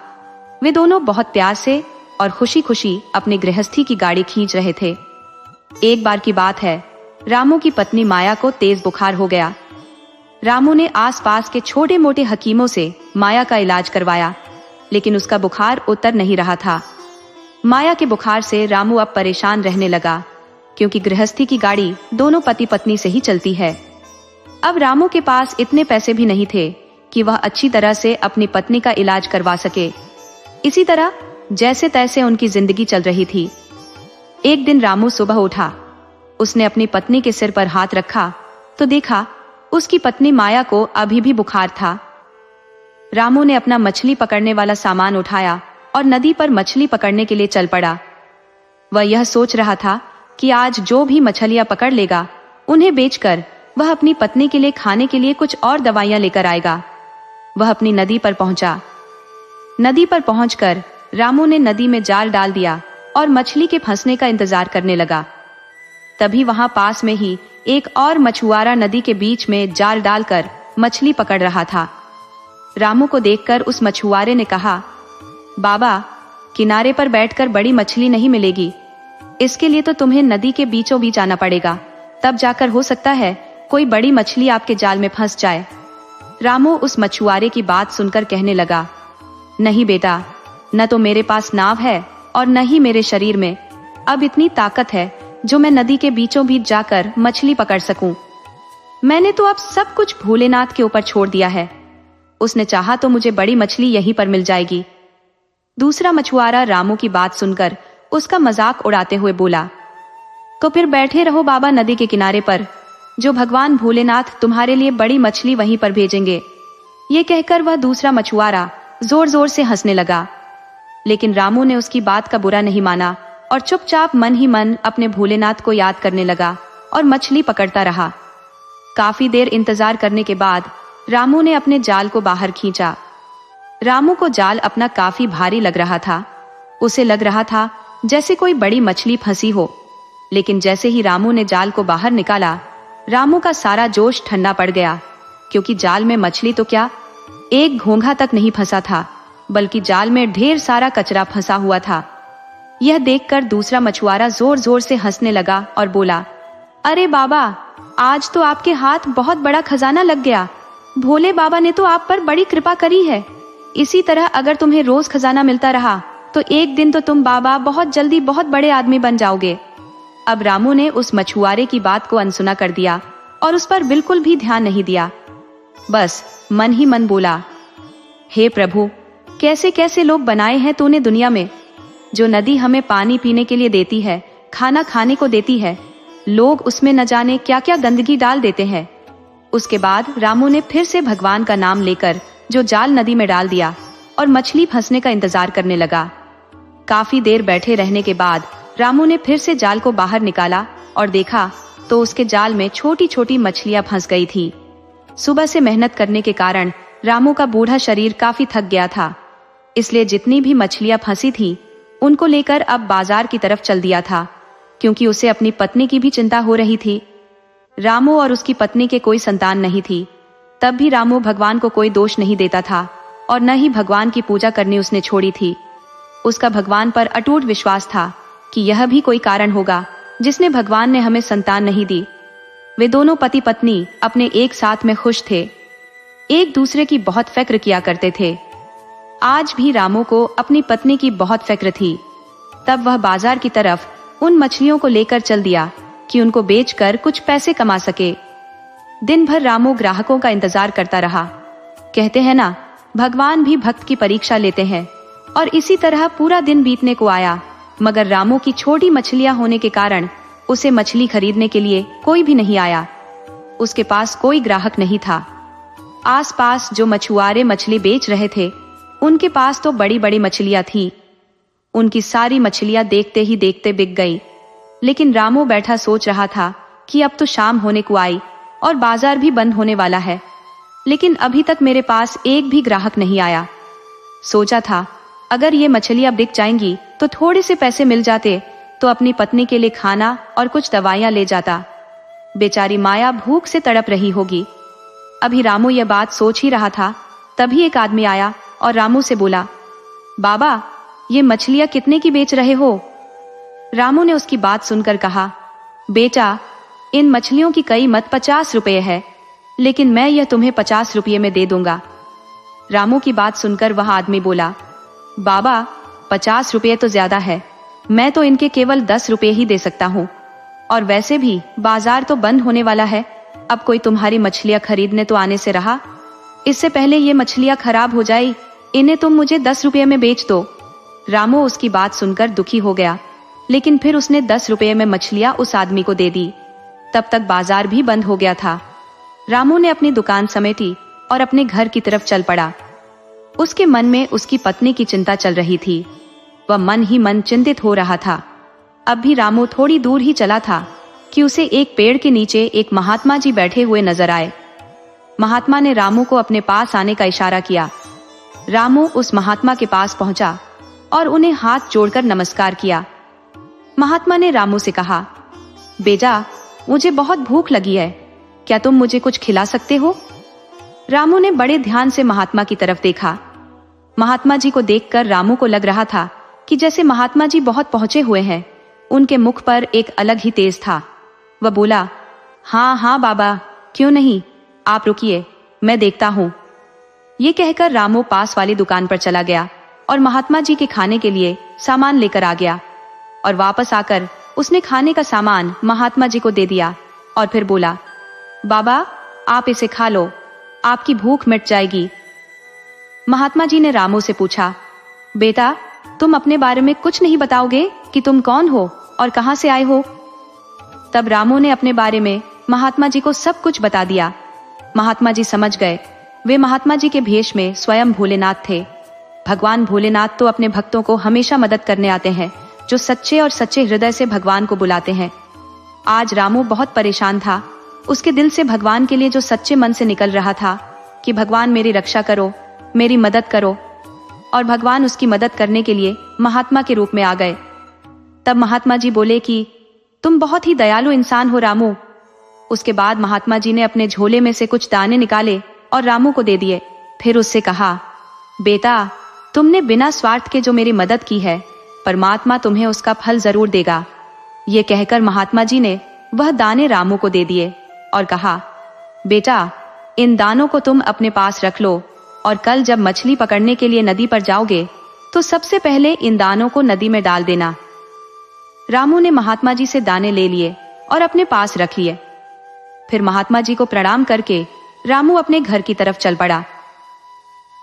वे दोनों बहुत प्यार से और खुशी खुशी अपनी गृहस्थी की गाड़ी खींच रहे थे। एक बार की बात है, रामू की पत्नी माया को तेज बुखार हो गया। रामू ने आसपास के छोटे मोटे हकीमों से माया का इलाज करवाया, लेकिन उसका बुखार उतर नहीं रहा था। माया के बुखार से रामू अब परेशान रहने लगा, क्योंकि गृहस्थी की गाड़ी दोनों पति पत्नी से ही चलती है। अब रामू के पास इतने पैसे भी नहीं थे कि वह अच्छी तरह से अपनी पत्नी का इलाज करवा सके। इसी तरह जैसे तैसे उनकी जिंदगी चल रही थी। एक दिन रामू सुबह उठा। उसने अपनी पत्नी के सिर पर हाथ रखा तो देखा उसकी पत्नी माया को अभी भी बुखार था। रामू ने अपना मछली पकड़ने वाला सामान उठाया और नदी पर मछली पकड़ने के लिए चल पड़ा। वह यह सोच रहा था कि आज जो भी मछलियां पकड़ लेगा उन्हें बेचकर वह अपनी पत्नी के लिए खाने के लिए कुछ और दवाइयां लेकर आएगा। वह अपनी नदी पर पहुंचा। नदी पर पहुंचकर रामू ने नदी में जाल डाल दिया और मछली के फंसने का इंतजार करने लगा। तभी वहां पास में ही एक और मछुआरा नदी के बीच में जाल डालकर मछली पकड़ रहा था। रामू को देखकर उस मछुआरे ने कहा, बाबा, किनारे पर बैठकर बड़ी मछली नहीं मिलेगी। इसके लिए तो तुम्हें नदी के बीचों बीच आना पड़ेगा, तब जाकर हो सकता है कोई बड़ी मछली आपके जाल में फंस जाए। रामू उस मछुआरे की बात सुनकर कहने लगा, नहीं बेटा, न तो मेरे पास नाव है और न ही मेरे शरीर में अब इतनी ताकत है जो मैं नदी के बीचों बीच जाकर मछली पकड़ सकूं। मैंने तो अब सब कुछ भोलेनाथ के ऊपर छोड़ दिया है। उसने चाहा तो मुझे बड़ी मछली यहीं पर मिल जाएगी। दूसरा मछुआरा रामू की बात सुनकर उसका मजाक उड़ाते हुए बोला, तो फिर बैठे रहो बाबा नदी के किनारे पर, जो भगवान भोलेनाथ तुम्हारे लिए बड़ी मछली वहीं पर भेजेंगे। ये कहकर वह दूसरा मछुआरा जोर जोर से हंसने लगा, लेकिन रामू ने उसकी बात का बुरा नहीं माना और चुपचाप मन ही मन अपने भोलेनाथ को याद करने लगा और मछली पकड़ता रहा। काफी देर इंतजार करने के बाद रामू ने अपने जाल को बाहर खींचा। रामू को जाल अपना काफी भारी लग रहा था। उसे लग रहा था जैसे कोई बड़ी मछली फंसी हो, लेकिन जैसे ही रामू ने जाल को बाहर निकाला, रामू का सारा जोश ठंडा पड़ गया, क्योंकि जाल में मछली तो क्या, एक घोंघा तक नहीं फंसा था, बल्कि जाल में ढेर सारा कचरा फंसा हुआ था। यह देखकर दूसरा मछुआरा जोर जोर से हंसने लगा और बोला, अरे बाबा, आज तो आपके हाथ बहुत बड़ा खजाना लग गया। भोले बाबा ने तो आप पर बड़ी कृपा करी है। इसी तरह अगर तुम्हें रोज खजाना मिलता रहा तो एक दिन तो तुम बाबा बहुत जल्दी बहुत बड़े आदमी बन जाओगे। अब रामू ने उस मछुआरे की बात को अनसुना कर दिया और उस पर बिल्कुल भी ध्यान नहीं दिया। बस मन ही मन बोला, हे प्रभु, कैसे कैसे लोग बनाए हैं तूने दुनिया में। जो नदी हमें पानी पीने के लिए देती है, खाना खाने को देती है, लोग उसमें न जाने क्या क्या गंदगी डाल देते हैं। उसके बाद रामू ने फिर से भगवान का नाम लेकर जो जाल नदी में डाल दिया और मछली फंसने का इंतजार करने लगा। काफी देर बैठे रहने के बाद रामू ने फिर से जाल को बाहर निकाला और देखा तो उसके जाल में छोटी छोटी मछलियां फंस गई थी। सुबह से मेहनत करने के कारण रामू का बूढ़ा शरीर काफी थक गया था, इसलिए जितनी भी मछलियां फंसी थी उनको लेकर अब बाजार की तरफ चल दिया था, क्योंकि उसे अपनी पत्नी की भी चिंता हो रही थी। रामू और उसकी पत्नी के कोई संतान नहीं थी, तब भी रामू भगवान को कोई दोष नहीं देता था और न ही भगवान की पूजा करनी उसने छोड़ी थी। उसका भगवान पर अटूट विश्वास था कि यह भी कोई कारण होगा जिसने भगवान ने हमें संतान नहीं दी। वे दोनों पति पत्नी अपने एक साथ में खुश थे, एक दूसरे की बहुत फिक्र किया करते थे। आज भी रामू को अपनी पत्नी की बहुत फिक्र थी। तब वह बाजार की तरफ उन मछलियों को लेकर चल दिया कि उनको बेचकर कुछ पैसे कमा सके। दिन भर रामू ग्राहकों का इंतजार करता रहा। कहते हैं ना, भगवान भी भक्त की परीक्षा लेते हैं, और इसी तरह पूरा दिन बीतने को आया, मगर रामू की छोटी मछलियां होने के कारण उसे मछली खरीदने के लिए कोई भी नहीं आया। उसके पास कोई ग्राहक नहीं था। आसपास जो मछुआरे मछली बेच रहे थे, उनके पास तो बड़ी बड़ी मछलियां थी। उनकी सारी मछलियां देखते ही देखते बिक गई। लेकिन रामू बैठा सोच रहा था कि अब तो शाम होने को आई और बाजार भी बंद होने वाला है, लेकिन अभी तक मेरे पास एक भी ग्राहक नहीं आया। सोचा था, अगर ये मछलियां बिक जाएंगी तो थोड़े से पैसे मिल जाते तो अपनी पत्नी के लिए खाना और कुछ दवाइयां ले जाता। बेचारी माया भूख से तड़प रही होगी। अभी रामू यह बात सोच ही रहा था, तभी एक आदमी आया और रामू से बोला, बाबा, ये मछलियां कितने की बेच रहे हो? रामू ने उसकी बात सुनकर कहा, बेटा, इन मछलियों की कीमत 50 रुपये है, लेकिन मैं यह तुम्हें 50 रुपये में दे दूंगा। रामू की बात सुनकर वह आदमी बोला, बाबा, 50 रुपये तो ज्यादा है, मैं तो इनके केवल 10 रुपये ही दे सकता हूँ, और वैसे भी बाजार तो बंद होने वाला है, अब कोई तुम्हारी मछलियां खरीदने तो आने से रहा। इससे पहले ये मछलियां खराब हो जाए, इन्हें तुम मुझे 10 रुपये में बेच दो। रामू उसकी बात सुनकर दुखी हो गया, लेकिन फिर उसने 10 रुपये में मछलियां उस आदमी को दे दी। तब तक बाजार भी बंद हो गया था। रामू ने अपनी दुकान समेटी और अपने घर की तरफ चल पड़ा। उसके मन में उसकी पत्नी की चिंता चल रही थी। वह मन ही मन चिंतित हो रहा था। अब भी रामू थोड़ी दूर ही चला था कि उसे एक पेड़ के नीचे एक महात्मा जी बैठे हुए नजर आए। महात्मा ने रामू को अपने पास आने का इशारा किया। रामू उस महात्मा के पास पहुंचा और उन्हें हाथ जोड़कर नमस्कार किया। महात्मा ने रामू से कहा, बेटा, मुझे बहुत भूख लगी है, क्या तुम मुझे कुछ खिला सकते हो? रामू ने बड़े ध्यान से महात्मा की तरफ देखा। महात्मा जी को देखकर रामू को लग रहा था कि जैसे महात्मा जी बहुत पहुंचे हुए हैं। उनके मुख पर एक अलग ही तेज था। वह बोला, हाँ हाँ बाबा, क्यों नहीं, आप रुकिए, मैं देखता हूँ। ये कहकर रामू पास वाली दुकान पर चला गया और महात्मा जी के खाने के लिए सामान लेकर आ गया, और वापस आकर उसने खाने का सामान महात्मा जी को दे दिया और फिर बोला, बाबा, आप इसे खा लो, आपकी भूख मिट जाएगी। महात्मा जी ने रामू से पूछा, बेटा, तुम अपने बारे में कुछ नहीं बताओगे कि तुम कौन हो और कहां से आए हो? तब रामू ने अपने बारे में महात्मा जी को सब कुछ बता दिया। महात्मा जी समझ गए। वे महात्मा जी के भेष में स्वयं भोलेनाथ थे। भगवान भोलेनाथ तो अपने भक्तों को हमेशा मदद करने आते हैं, जो सच्चे और सच्चे हृदय से भगवान को बुलाते हैं। आज रामू बहुत परेशान था। उसके दिल से भगवान के लिए जो सच्चे मन से निकल रहा था कि भगवान मेरी रक्षा करो, मेरी मदद करो, और भगवान उसकी मदद करने के लिए महात्मा के रूप में आ गए। तब महात्मा जी बोले कि तुम बहुत ही दयालु इंसान हो रामू। उसके बाद महात्मा जी ने अपने झोले में से कुछ दाने निकाले और रामू को दे दिए। फिर उससे कहा, बेटा, तुमने बिना स्वार्थ के जो मेरी मदद की है, परमात्मा तुम्हें उसका फल जरूर देगा। ये कहकर महात्मा जी ने वह दाने रामू को दे दिए और कहा, बेटा, इन दानों को तुम अपने पास रख लो, और कल जब मछली पकड़ने के लिए नदी पर जाओगे तो सबसे पहले इन दानों को नदी में डाल देना। रामू ने महात्मा जी से दाने ले लिए और अपने पास रख लिए। फिर महात्मा जी को प्रणाम करके रामू अपने घर की तरफ चल पड़ा।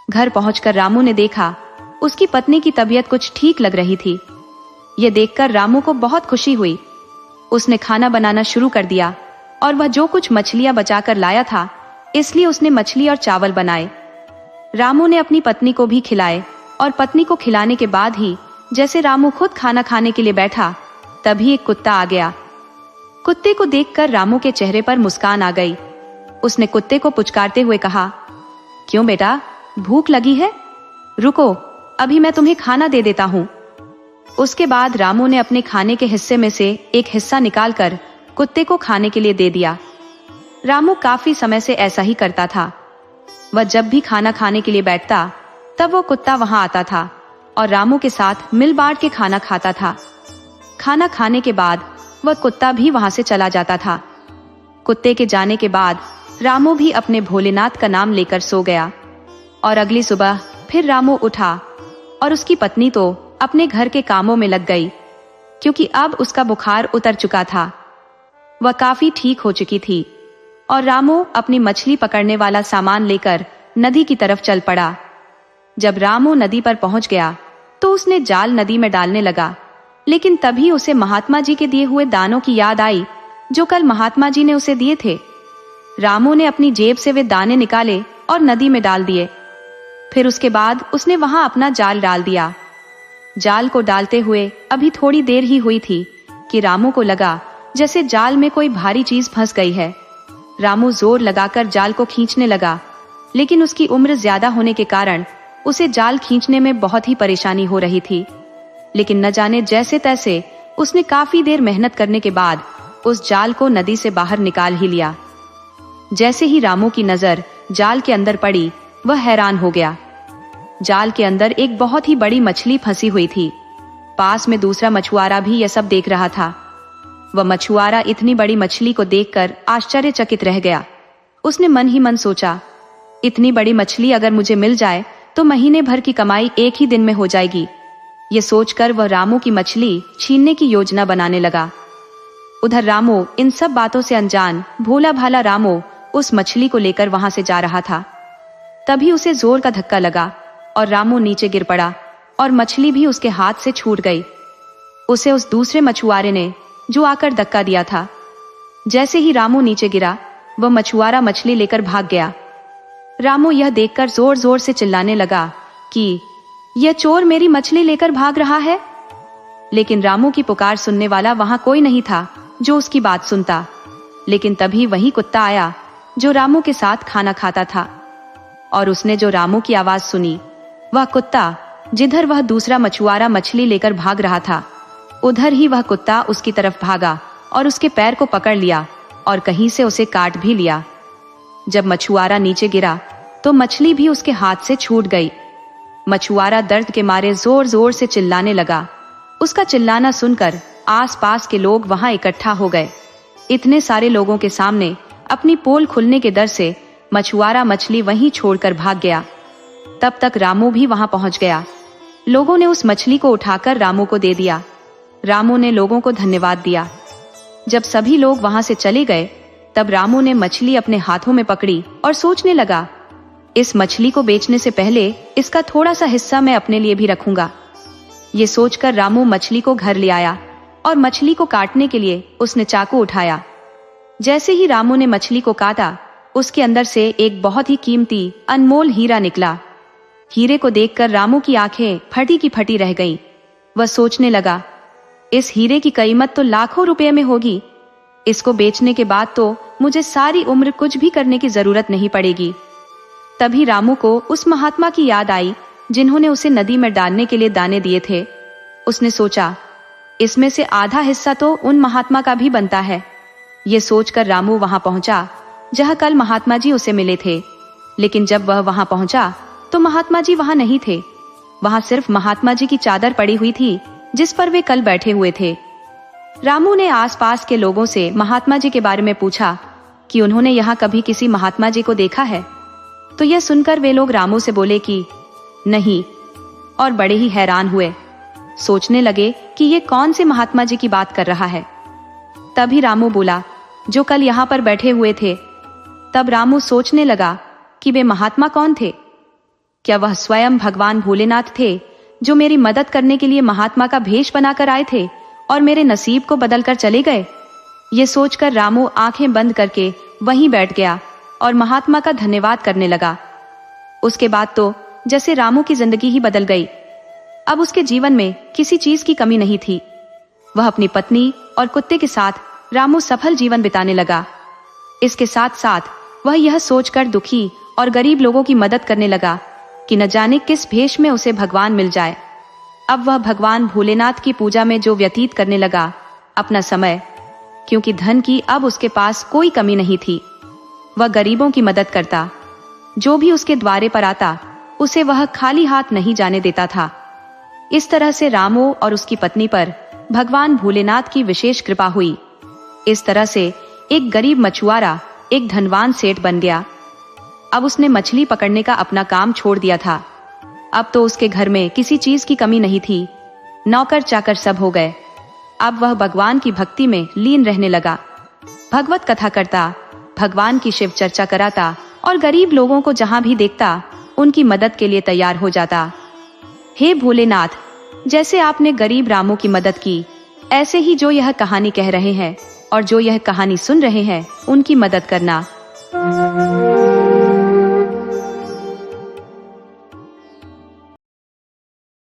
घर पहुंचकर रामू ने देखा उसकी पत्नी की तबीयत कुछ ठीक लग रही थी। यह देखकर रामू को बहुत खुशी हुई। उसने खाना बनाना शुरू कर दिया, और वह जो कुछ मछलियां बचाकर लाया था, इसलिए उसने मछली और चावल बनाए। रामू ने अपनी पत्नी को भी खिलाए, और पत्नी को खिलाने के बाद ही जैसे रामू खुद खाना खाने के लिए बैठा, तभी एक कुत्ता आ गया। कुत्ते को देखकर रामू के चेहरे पर मुस्कान आ गई। उसने कुत्ते को पुचकारते हुए कहा, क्यों बेटा, भूख लगी है? रुको, अभी मैं तुम्हें खाना दे देता हूँ। उसके बाद रामू ने अपने खाने के हिस्से में से एक हिस्सा निकालकर कुत्ते को खाने के लिए दे दिया। रामू काफी समय से ऐसा ही करता था। वह जब भी खाना खाने के लिए बैठता तब वो कुत्ता वहां आता था और रामू के साथ मिल बांट के खाना खाता था। खाना खाने के बाद वह कुत्ता भी वहां से चला जाता था। कुत्ते के जाने के बाद रामू भी अपने भोलेनाथ का नाम लेकर सो गया और अगली सुबह फिर रामू उठा और उसकी पत्नी तो अपने घर के कामों में लग गई, क्योंकि अब उसका बुखार उतर चुका था। वह काफी ठीक हो चुकी थी और रामू अपनी मछली पकड़ने वाला सामान लेकर नदी की तरफ चल पड़ा। जब रामू नदी पर पहुंच गया तो उसने जाल नदी में डालने लगा, लेकिन तभी उसे महात्मा जी के दिए हुए दानों की याद आई जो कल महात्मा जी ने उसे दिए थे। रामू ने अपनी जेब से वे दाने निकाले और नदी में डाल दिए। फिर उसके बाद उसने वहां अपना जाल डाल दिया। जाल को डालते हुए अभी थोड़ी देर ही हुई थी कि रामू को लगा जैसे जाल में कोई भारी चीज फंस गई है। रामू जोर लगाकर जाल को खींचने लगा, लेकिन उसकी उम्र ज्यादा होने के कारण उसे जाल खींचने में बहुत ही परेशानी हो रही थी। लेकिन न जाने जैसे तैसे उसने काफी देर मेहनत करने के बाद उस जाल को नदी से बाहर निकाल ही लिया। जैसे ही रामू की नजर जाल के अंदर पड़ी, वह हैरान हो गया। जाल के अंदर एक बहुत ही बड़ी मछली फंसी हुई थी। पास में दूसरा मछुआरा भी यह सब देख रहा था। वह मछुआरा इतनी बड़ी मछली को देखकर आश्चर्यचकित रह गया। उसने मन ही मन सोचा, इतनी बड़ी मछली अगर मुझे मिल जाए तो महीने भर की कमाई एक ही दिन में हो जाएगी। ये सोचकर वह रामू की मछली छीनने की योजना बनाने लगा। उधर रामू इन सब बातों से अनजान भोला भाला रामू उस मछली को लेकर वहां से जा रहा था। तभी उसे जोर का धक्का लगा और रामू नीचे गिर पड़ा और मछली भी उसके हाथ से छूट गई। उसे उस दूसरे मछुआरे ने जो आकर धक्का दिया था। जैसे ही रामू नीचे गिरा, वह मछुआरा मछली लेकर भाग गया। रामू यह देखकर जोर जोर से चिल्लाने लगा कि यह चोर मेरी मछली लेकर भाग रहा है। लेकिन रामू की पुकार सुनने वाला वहां कोई नहीं था जो उसकी बात सुनता। लेकिन तभी वही कुत्ता आया जो रामू के साथ खाना खाता था, और उसने जो रामू की आवाज सुनी, वह कुत्ता जिधर वह दूसरा मछुआरा मछली लेकर भाग रहा था, उधर ही वह कुत्ता उसकी तरफ भागा और उसके पैर को पकड़ लिया और कहीं से उसे काट भी लिया। जब मछुआरा नीचे गिरा तो मछली भी उसके हाथ से छूट गई। मछुआरा दर्द के मारे जोर जोर से चिल्लाने लगा। उसका चिल्लाना सुनकर आसपास के लोग वहां इकट्ठा हो गए। इतने सारे लोगों के सामने अपनी पोल खुलने के डर से मछुआरा मछली वहीं छोड़कर भाग गया। तब तक रामू भी वहां पहुंच गया। लोगों ने उस मछली को उठाकर रामू को दे दिया। रामू ने लोगों को धन्यवाद दिया। जब सभी लोग वहां से चले गए, तब रामू ने मछली अपने हाथों में पकड़ी और सोचने लगा, इस मछली को बेचने से पहले इसका थोड़ा सा हिस्सा मैं अपने लिए भी रखूंगा। ये सोचकर रामू मछली को घर ले आया और मछली को काटने के लिए उसने चाकू उठाया। जैसे ही रामू ने मछली को काटा, उसके अंदर से एक बहुत ही कीमती अनमोल हीरा निकला। हीरे को देखकर रामू की आंखें फटी की फटी रह गईं। वह सोचने लगा, इस हीरे की कीमत तो लाखों रुपए में होगी। इसको बेचने के बाद तो मुझे सारी उम्र कुछ भी करने की जरूरत नहीं पड़ेगी। तभी रामू को उस महात्मा की याद आई जिन्होंने उसे नदी में डालने के लिए दाने दिए थे। उसने सोचा, इसमें से आधा हिस्सा तो उन महात्मा का भी बनता है। ये सोचकर रामू वहां पहुंचा जहां कल महात्मा जी उसे मिले थे। लेकिन जब वह वहां पहुंचा तो महात्मा जी वहां नहीं थे। वहां सिर्फ महात्मा जी की चादर पड़ी हुई थी जिस पर वे कल बैठे हुए थे। रामू ने आसपास के लोगों से महात्मा जी के बारे में पूछा कि उन्होंने यहाँ कभी किसी महात्मा जी को देखा है। तो यह सुनकर वे लोग रामू से बोले कि नहीं, और बड़े ही हैरान हुए। सोचने लगे कि ये कौन से महात्मा जी की बात कर रहा है। तभी रामू बोला, जो कल यहाँ पर बैठे हुए थे। तब रामू सोचने लगा कि वे महात्मा कौन थे। क्या वह स्वयं भगवान भोलेनाथ थे जो मेरी मदद करने के लिए महात्मा का भेष बनाकर आए थे और मेरे नसीब को बदलकर चले गए। ये सोचकर रामू आंखें बंद करके वहीं बैठ गया और महात्मा का धन्यवाद करने लगा। उसके बाद तो जैसे रामू की जिंदगी ही बदल गई। अब उसके जीवन में किसी चीज की कमी नहीं थी। वह अपनी पत्नी और कुत्ते के साथ रामू सफल जीवन बिताने लगा। इसके साथ साथ वह यह सोचकर दुखी और गरीब लोगों की मदद करने लगा कि न जाने किस भेष में उसे भगवान मिल जाए। अब वह भगवान भोलेनाथ की पूजा में जो व्यतीत करने लगा अपना समय, क्योंकि धन की अब उसके पास कोई कमी नहीं थी। वह गरीबों की मदद करता। जो भी उसके द्वारे पर आता उसे वह खाली हाथ नहीं जाने देता था। इस तरह से रामू और उसकी पत्नी पर भगवान भोलेनाथ की विशेष कृपा हुई। इस तरह से एक गरीब मछुआरा एक धनवान सेठ बन गया। अब उसने मछली पकड़ने का अपना काम छोड़ दिया था। अब तो उसके घर में किसी चीज की कमी नहीं थी। नौकर चाकर सब हो गए। अब वह भगवान की भक्ति में लीन रहने लगा। भगवत कथा करता, भगवान की शिव चर्चा कराता और गरीब लोगों को जहां भी देखता उनकी मदद के लिए तैयार हो जाता। हे भोलेनाथ, जैसे आपने गरीब रामू की मदद की, ऐसे ही जो यह कहानी कह रहे हैं और जो यह कहानी सुन रहे हैं, उनकी मदद करना।